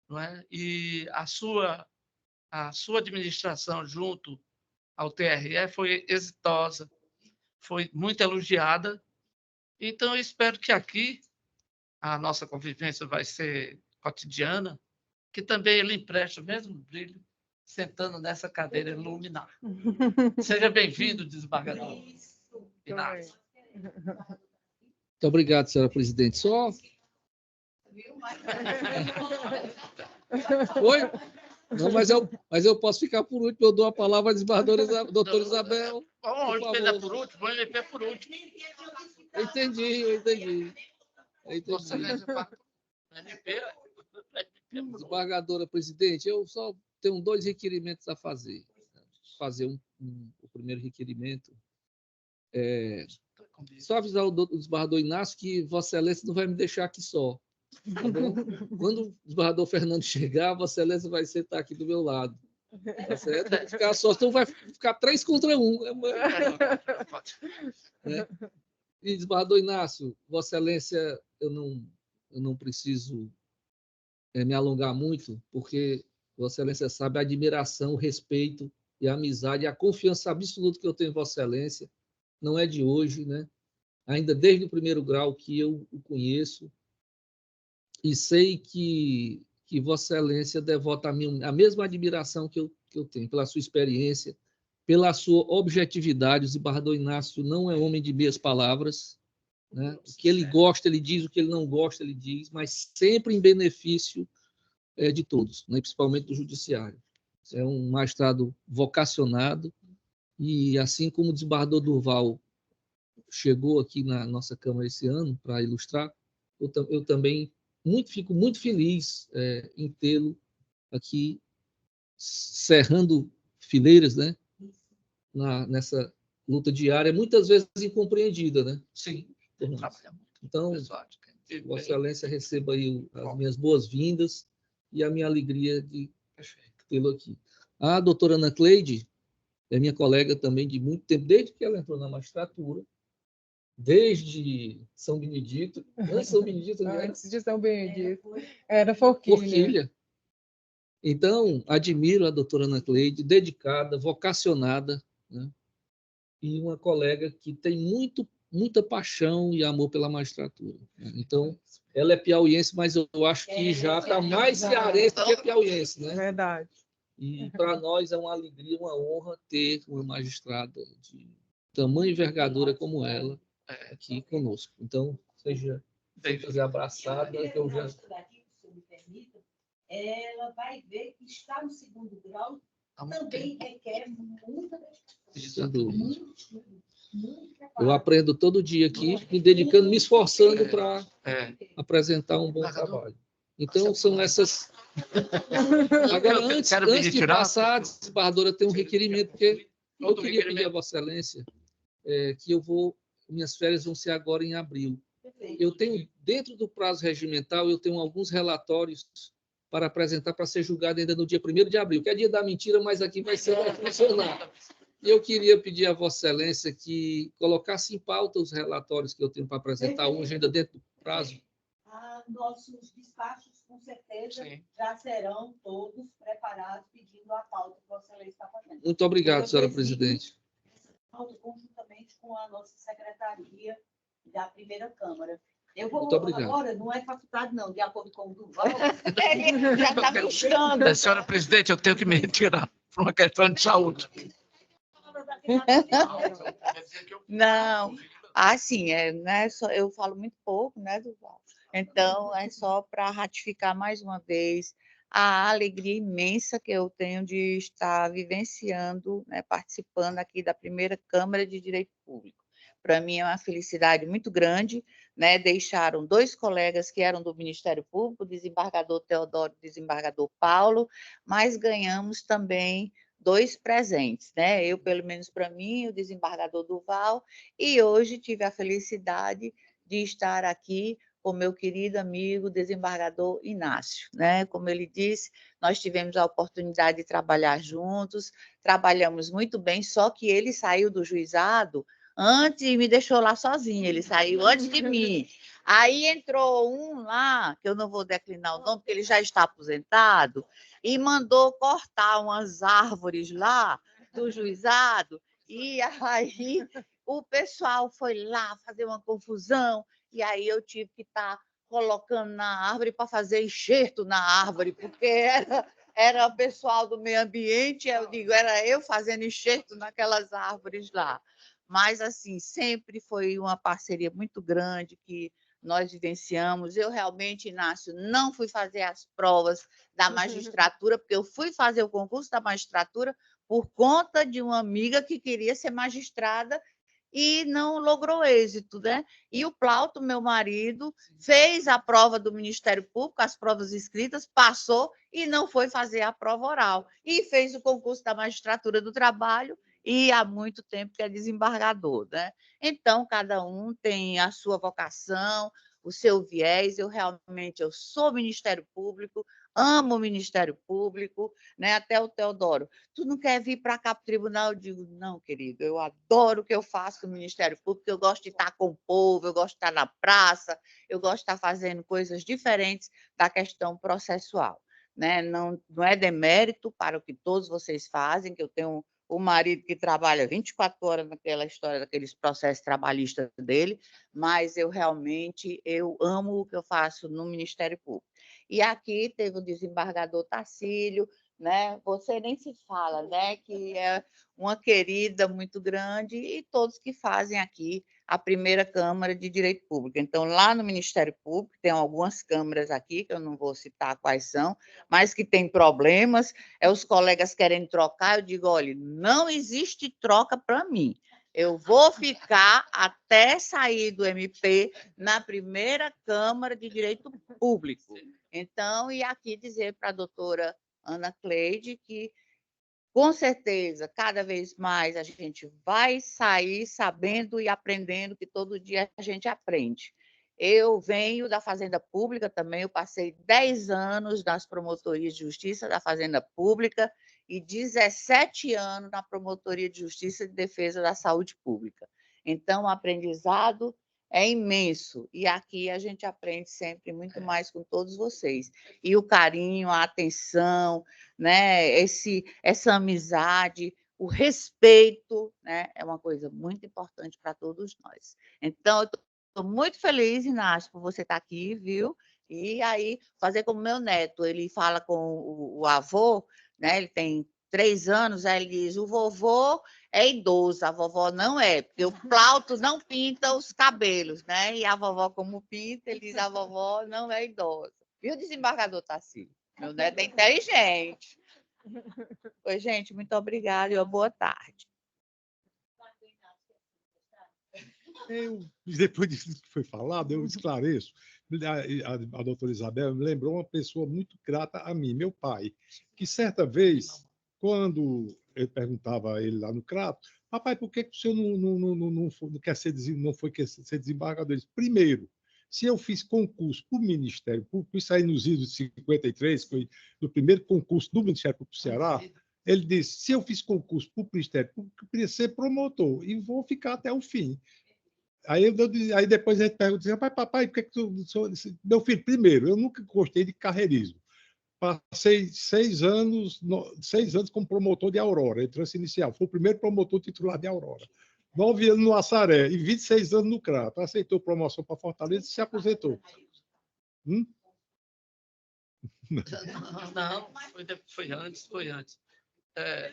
Não é? E a sua administração junto ao TRE foi exitosa, foi muito elogiada. Então, eu espero que aqui a nossa convivência vai ser cotidiana, que também ele empreste o mesmo brilho sentando nessa cadeira iluminada. Seja bem-vindo, desembargador Inácio. Muito obrigado, senhora presidente. Só... Oi? Não, mas eu posso ficar por último. Eu dou a palavra à desembargadora doutora Isabel. Vamos pegar por último, vamos MP por último. Eu entendi. Desembargadora presidente, eu só tenho 2 requerimentos a fazer. Fazer o primeiro requerimento. Só avisar o desembargador Inácio que Vossa Excelência não vai me deixar aqui só. Tá bom? Quando o desembargador Fernando chegar, Vossa Excelência vai sentar aqui do meu lado. Tá certo? Vai ficar só, então vai ficar 3 contra 1. Né? E, desembargador Inácio, Vossa Excelência, eu não preciso me alongar muito, porque Vossa Excelência sabe a admiração, o respeito e a amizade e a confiança absoluta que eu tenho em Vossa Excelência. Não é de hoje, né? Ainda desde o primeiro grau que eu o conheço, e sei que Vossa Excelência devota a mim a mesma admiração que eu tenho, pela sua experiência, pela sua objetividade. O desembargador Inácio não é homem de meias palavras, né? O que ele gosta, ele diz, o que ele não gosta, ele diz, mas sempre em benefício de todos, né? Principalmente do judiciário. É um magistrado vocacionado, e assim como o desembargador Durval chegou aqui na nossa Câmara esse ano para ilustrar, eu também fico muito feliz em tê-lo aqui cerrando fileiras, né? Nessa luta diária, muitas vezes incompreendida, né? Sim. Então, Vossa Excelência receba aí as minhas boas-vindas e a minha alegria de tê-lo aqui. A doutora Ana Cleide é minha colega também de muito tempo, desde que ela entrou na magistratura, desde São Benedito. Antes de São Benedito, antes de São Benedito. Era Forquilha. Então, admiro a doutora Ana Cleide, dedicada, vocacionada, né? E uma colega que tem muita paixão e amor pela magistratura. Né? Então, ela é piauiense, mas eu acho que já está mais cearense do que piauiense, né? Verdade. E para nós é uma alegria, uma honra ter uma magistrada de tamanho e envergadura como ela aqui conosco. Então, seja abraçada, que eu já... Ela vai ver que estar no segundo grau também requer muita dedicação. Eu aprendo todo dia aqui, me dedicando, me esforçando para apresentar um bom trabalho. Então, são essas... Agora, antes de passar, a desembargadora tem um requerimento, porque eu queria pedir a Vossa Excelência que minhas férias vão ser agora em abril. Eu tenho, dentro do prazo regimental, eu tenho alguns relatórios para apresentar, para ser julgado ainda no dia 1º de abril, que é dia da mentira, mas aqui vai funcionar. E eu queria pedir a Vossa Excelência que colocasse em pauta os relatórios que eu tenho para apresentar hoje, ainda dentro do prazo. Nossos despachos, com certeza, já serão todos preparados, pedindo a pauta que Vossa Excelência está fazendo. Muito obrigado, senhora presidente. Conjuntamente com a nossa secretaria da primeira Câmara. Eu vou agora, não é facultado, não, de acordo com o Durval. Já está me buscando. Senhora presidente, eu tenho que me retirar por uma questão de saúde. Não, assim, né, eu falo muito pouco, né, Durval? Então, é só para ratificar mais uma vez a alegria imensa que eu tenho de estar vivenciando, né, participando aqui da primeira Câmara de Direito Público. para mim é uma felicidade muito grande, né? Deixaram 2 colegas que eram do Ministério Público, o desembargador Teodoro e o desembargador Paulo, mas ganhamos também 2 presentes, né? Eu, pelo menos para mim, o desembargador Duval, e hoje tive a felicidade de estar aqui com meu querido amigo desembargador Inácio, né? Como ele disse, nós tivemos a oportunidade de trabalhar juntos, trabalhamos muito bem, só que ele saiu do juizado antes e me deixou lá sozinho, ele saiu antes de mim. Aí entrou um lá, que eu não vou declinar o nome, porque ele já está aposentado, e mandou cortar umas árvores lá do juizado, e aí o pessoal foi lá fazer uma confusão, e aí eu tive que estar colocando na árvore para fazer enxerto na árvore, porque era o pessoal do meio ambiente, eu digo, era eu fazendo enxerto naquelas árvores lá. Mas, assim, sempre foi uma parceria muito grande que nós vivenciamos. Eu realmente, Inácio, não fui fazer as provas da magistratura, porque eu fui fazer o concurso da magistratura por conta de uma amiga que queria ser magistrada e não logrou êxito, né? E o Plauto, meu marido, fez a prova do Ministério Público, as provas escritas, passou e não foi fazer a prova oral. E fez o concurso da magistratura do trabalho e há muito tempo que é desembargador, né? Então, cada um tem a sua vocação, o seu viés. Eu sou Ministério Público, amo o Ministério Público, né? Até o Teodoro, tu não quer vir para cá para o tribunal? Eu digo, não, querido, eu adoro o que eu faço no Ministério Público, eu gosto de estar com o povo, eu gosto de estar na praça, eu gosto de estar fazendo coisas diferentes da questão processual, né? Não é demérito para o que todos vocês fazem, que eu tenho o marido que trabalha 24 horas naquela história daqueles processos trabalhistas dele, mas eu amo o que eu faço no Ministério Público. E aqui teve o desembargador Tacílio, né? Você nem se fala, né? Que é uma querida muito grande, e todos que fazem aqui a primeira Câmara de Direito Público. Então, lá no Ministério Público, tem algumas câmaras aqui, que eu não vou citar quais são, mas que tem problemas, os colegas querem trocar, eu digo, olha, não existe troca para mim. Eu vou ficar até sair do MP na primeira Câmara de Direito Público. Então, e aqui dizer para a doutora Ana Cleide que, com certeza, cada vez mais a gente vai sair sabendo e aprendendo, que todo dia a gente aprende. Eu venho da Fazenda Pública também, eu passei 10 anos nas promotorias de justiça da Fazenda Pública e 17 anos na Promotoria de Justiça e Defesa da Saúde Pública. Então, o aprendizado é imenso, e aqui a gente aprende sempre muito mais com todos vocês. E o carinho, a atenção, né? Essa amizade, o respeito, né? É uma coisa muito importante para todos nós. Então, eu estou muito feliz, Inácio, por você estar aqui, viu? E aí, fazer como meu neto, ele fala com o avô, né? Ele tem 3 anos, aí ele diz, o vovô é idoso, a vovó não é, porque o Plauto não pinta os cabelos, né? E a vovó, como pinta, ele diz, a vovó não é idosa. Viu, desembargador Tacílio? Meu neto é inteligente. Oi, gente, muito obrigada e uma boa tarde. Depois disso que foi falado, eu esclareço. A doutora Isabel me lembrou uma pessoa muito grata a mim, meu pai, que certa vez, quando eu perguntava a ele lá no Crato, papai, por que o senhor não quer ser desembargador? Ele disse, primeiro, se eu fiz concurso para o Ministério Público, isso aí nos idos de 53, foi no primeiro concurso do Ministério Público do Ceará, ele disse, se eu fiz concurso para o Ministério Público, eu queria ser promotor e vou ficar até o fim. Aí depois a gente pergunta, papai, por que meu filho, primeiro, eu nunca gostei de carreirismo. Passei 6 anos como promotor de Aurora, em trança inicial. Fui o primeiro promotor titular de Aurora. 9 anos no Assaré e 26 anos no Crato. Aceitou promoção para Fortaleza e se aposentou. Não, foi antes.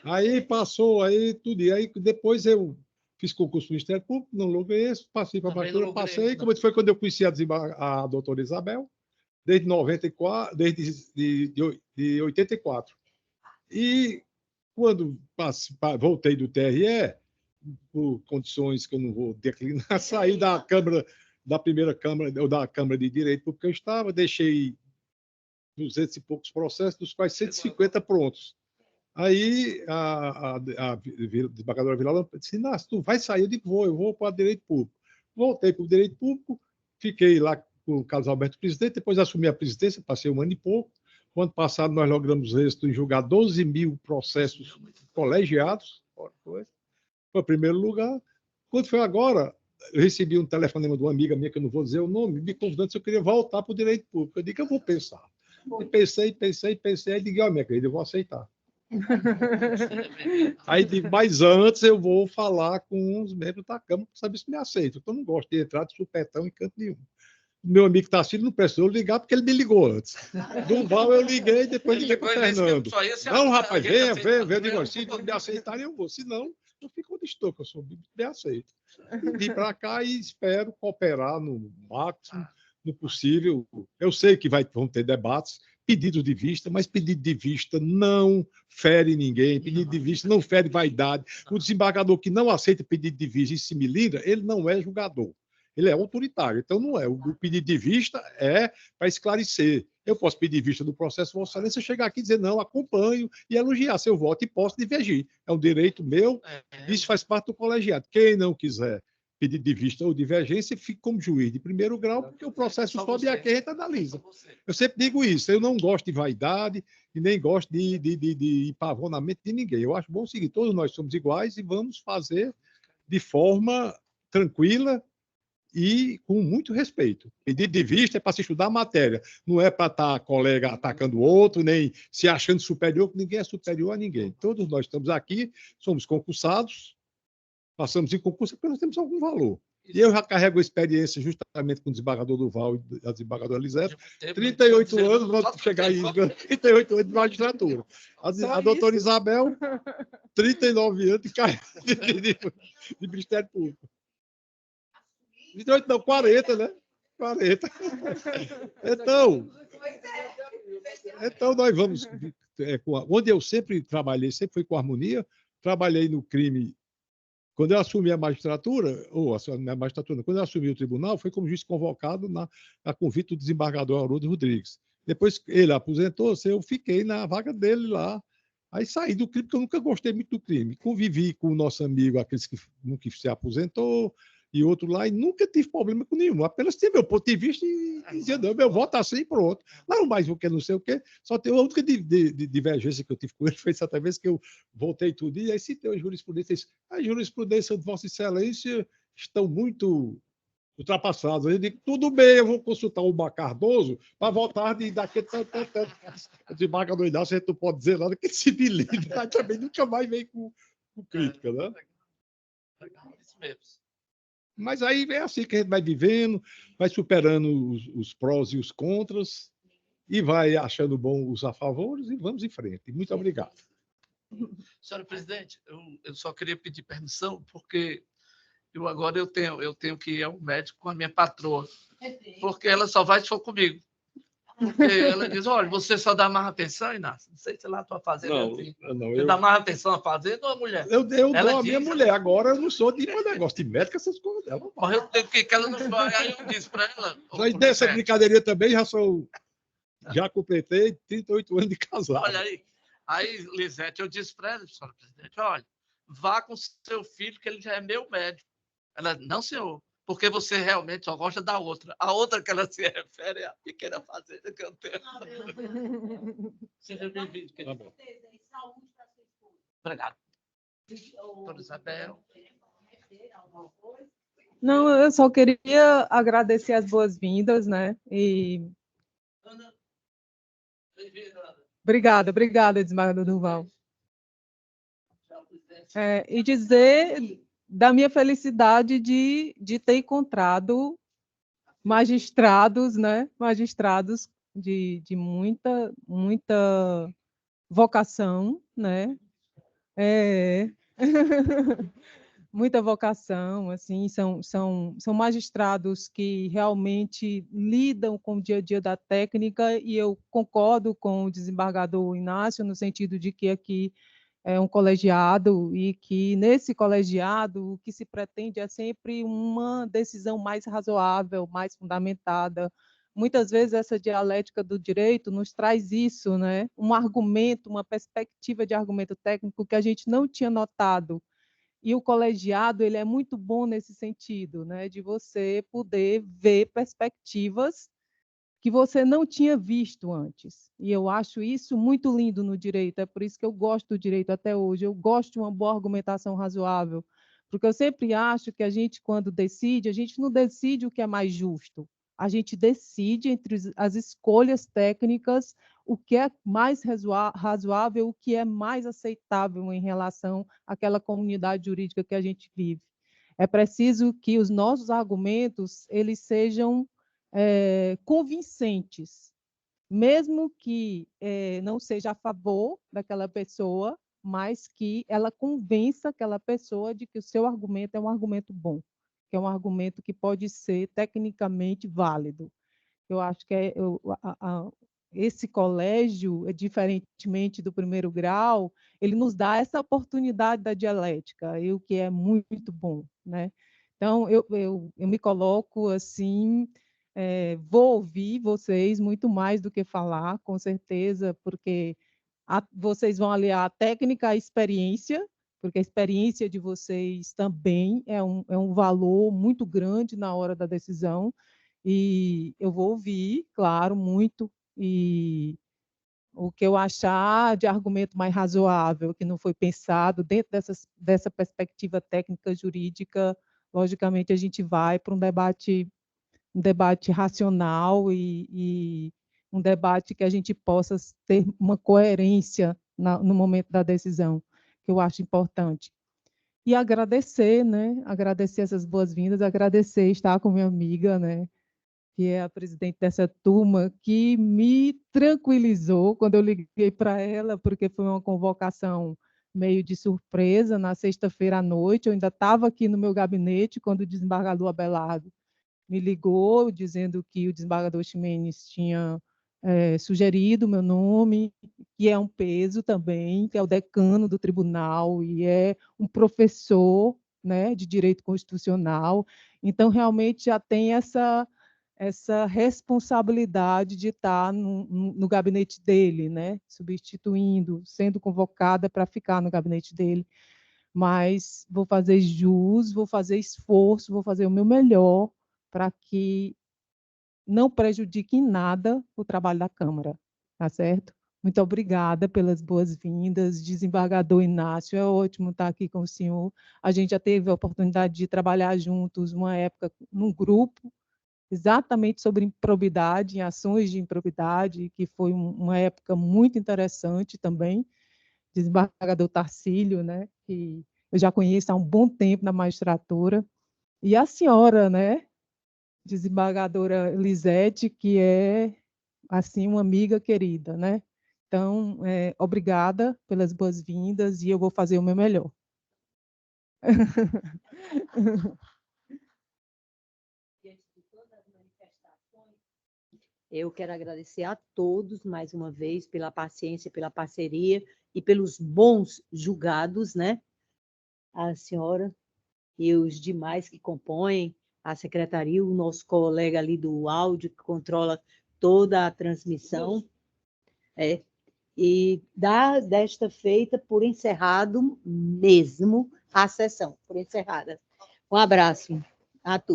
Aí passou, aí tudo. E aí depois eu fiz concurso do Ministério Público, não logrei esse, passei para a magistratura, passei. Como foi quando eu conheci a doutora Isabel, desde 94, de 84. E quando voltei do TRE, por condições que eu não vou declinar, saí da Câmara, da primeira Câmara, ou da Câmara de Direito Público que eu estava, deixei 200 e poucos processos, dos quais 150 prontos. Aí a desembargadora Vila disse, Inácio, tu vai sair? Eu digo, eu vou para Direito Público. Voltei para o Direito Público, fiquei lá com o Carlos Alberto presidente, depois assumi a presidência, passei um ano e pouco. O ano passado nós logramos êxito em julgar 12 mil processos colegiados, foi o primeiro lugar. Quando foi agora, eu recebi um telefonema de uma amiga minha, que eu não vou dizer o nome, me convidando se eu queria voltar para o Direito Público. Eu digo, eu vou pensar. E pensei, aí digo, minha querida, eu vou aceitar. Aí, mas antes eu vou falar com os membros da Câmara para saber se me aceitam. Então, eu não gosto de entrar de supetão em canto nenhum. Meu amigo Tarcísio não precisou ligar porque ele me ligou antes. Durval eu liguei, depois liguei para o Fernando. Não, rapaz, venha. Eu digo assim, se me aceitarem, eu vou. Se não, eu fico onde estou, que eu sou bem aceito. Vim para cá e espero cooperar no máximo, no possível. Eu sei que vão ter debates, pedidos de vista, mas pedido de vista não fere ninguém, pedido de vista não fere vaidade. O desembargador que não aceita pedido de vista e se milindra, ele não é julgador. Ele é autoritário, então não é. O pedido de vista é para esclarecer. Eu posso pedir vista do processo, Vossa Excelência, chegar aqui e dizer não, acompanho e elogiar seu voto e posso divergir. É um direito meu, isso faz parte do colegiado. Quem não quiser pedir de vista ou divergência, fica como juiz de primeiro grau, porque o processo sobe e aqui a gente analisa. Eu sempre digo isso, eu não gosto de vaidade e nem gosto de empavonamento de ninguém. Eu acho bom o seguinte, todos nós somos iguais e vamos fazer de forma tranquila e com muito respeito. Pedido de vista é para se estudar a matéria, não é para estar colega atacando o outro, nem se achando superior, porque ninguém é superior a ninguém. Todos nós estamos aqui, somos concursados, passamos em concurso porque nós temos algum valor. E eu já carrego a experiência justamente com o desembargador Durval e a desembargadora Lisete, 38 anos, vamos chegar aí, 38 anos de magistratura. A doutora Isabel, 39 anos de Ministério Público. 28 não, 40, né? 40. Então nós vamos... onde eu sempre trabalhei, sempre foi com harmonia, trabalhei no crime. Quando eu assumi a magistratura, quando eu assumi o tribunal, foi como juiz convocado a convite do desembargador Haroldo Rodrigues. Depois ele aposentou-se, eu fiquei na vaga dele lá. Aí saí do crime, porque eu nunca gostei muito do crime. Convivi com o nosso amigo, aqueles que nunca se aposentou, e outro lá, e nunca tive problema com nenhum. Apenas tinha meu ponto de vista e dizia, não, meu voto assim e pronto. Não mais o que não sei o quê. Só tem a única divergência que eu tive com ele foi certa vez que eu voltei tudo, e aí citei a jurisprudência. A jurisprudência de Vossa Excelência estão muito ultrapassados. Eu digo, tudo bem, eu vou consultar o Mar Cardoso para votar daquele de marca do Inácio, a gente não pode dizer nada, que se bilida, também nunca mais vem com crítica, né? Isso mesmo. Mas aí é assim que a gente vai vivendo, vai superando os prós e os contras, e vai achando bom os a favores, e vamos em frente. Muito obrigado. Senhora presidente, eu só queria pedir permissão, porque agora eu tenho que ir ao médico com a minha patroa, porque ela só vai se for comigo. Porque ela diz, olha, você só dá mais atenção, Inácio? Não sei se lá a tua fazenda é assim. Você dá mais atenção à fazenda ou à mulher? Eu dou a minha mulher. Agora eu não sou de negócio de médica, essas coisas dela. Mas eu tenho que ela não vai. Aí eu disse para ela... Mas dessa brincadeirinha também, já completei 38 anos de casado. Olha aí. Aí, Lisete, eu disse para ela, senhora presidente, olha, vá com seu filho, que ele já é meu médico. Ela, não, senhor, porque você realmente só gosta da outra. A outra que ela se refere é a pequena fazenda que eu tenho. Seja bem-vindo, querido. Tá bom. Obrigado. Doutora Isabel. Não, eu só queria agradecer as boas-vindas, né? E... Ana, bem-vinda, Ana. Obrigada, desembargador Durval. E dizer da minha felicidade de ter encontrado magistrados, né? Magistrados de muita vocação, né? Muita vocação, assim, são magistrados que realmente lidam com o dia a dia da técnica, e eu concordo com o desembargador Inácio no sentido de que aqui um colegiado e que, nesse colegiado, o que se pretende é sempre uma decisão mais razoável, mais fundamentada. Muitas vezes, essa dialética do direito nos traz isso, né? Um argumento, uma perspectiva de argumento técnico que a gente não tinha notado. E o colegiado ele é muito bom nesse sentido, né? De você poder ver perspectivas que você não tinha visto antes. E eu acho isso muito lindo no direito, é por isso que eu gosto do direito até hoje. Eu gosto de uma boa argumentação razoável, porque eu sempre acho que a gente, quando decide, a gente não decide o que é mais justo, a gente decide entre as escolhas técnicas o que é mais razoável, o que é mais aceitável em relação àquela comunidade jurídica que a gente vive. É preciso que os nossos argumentos eles sejam convincentes, mesmo que não seja a favor daquela pessoa, mas que ela convença aquela pessoa de que o seu argumento é um argumento bom, que é um argumento que pode ser tecnicamente válido. Eu acho que esse colégio, diferentemente do primeiro grau, ele nos dá essa oportunidade da dialética, e o que é muito bom, né? Então, eu me coloco assim, vou ouvir vocês muito mais do que falar, com certeza, porque vocês vão aliar a técnica à experiência, porque a experiência de vocês também é um valor muito grande na hora da decisão, e eu vou ouvir, claro, muito, e o que eu achar de argumento mais razoável, que não foi pensado dentro dessa perspectiva técnica jurídica, logicamente a gente vai para um debate racional e um debate que a gente possa ter uma coerência no momento da decisão, que eu acho importante. E agradecer, né? Agradecer essas boas-vindas, agradecer estar com minha amiga, né? Que é a presidente dessa turma, que me tranquilizou quando eu liguei para ela, porque foi uma convocação meio de surpresa, na sexta-feira à noite. Eu ainda estava aqui no meu gabinete quando o desembargador Abelardo me ligou, dizendo que o desembargador Ximenes tinha sugerido o meu nome, que é um peso também, que é o decano do tribunal e é um professor, né, de direito constitucional. Então, realmente, já tem essa responsabilidade de estar no gabinete dele, né, substituindo, sendo convocada para ficar no gabinete dele. Mas vou fazer jus, vou fazer esforço, vou fazer o meu melhor para que não prejudique em nada o trabalho da Câmara, tá certo? Muito obrigada pelas boas-vindas, desembargador Inácio, é ótimo estar aqui com o senhor. A gente já teve a oportunidade de trabalhar juntos uma época num grupo, exatamente sobre improbidade, em ações de improbidade, que foi uma época muito interessante também. Desembargador Tarcílio, né, que eu já conheço há um bom tempo na magistratura, e a senhora, né, desembargadora Lisete, que é, assim, uma amiga querida, né? Então, obrigada pelas boas-vindas, e eu vou fazer o meu melhor. Eu quero agradecer a todos, mais uma vez, pela paciência, pela parceria e pelos bons julgados, né? A senhora e os demais que compõem a secretaria, o nosso colega ali do áudio, que controla toda a transmissão. E desta feita por encerrado mesmo a sessão, por encerrada. Um abraço a todos.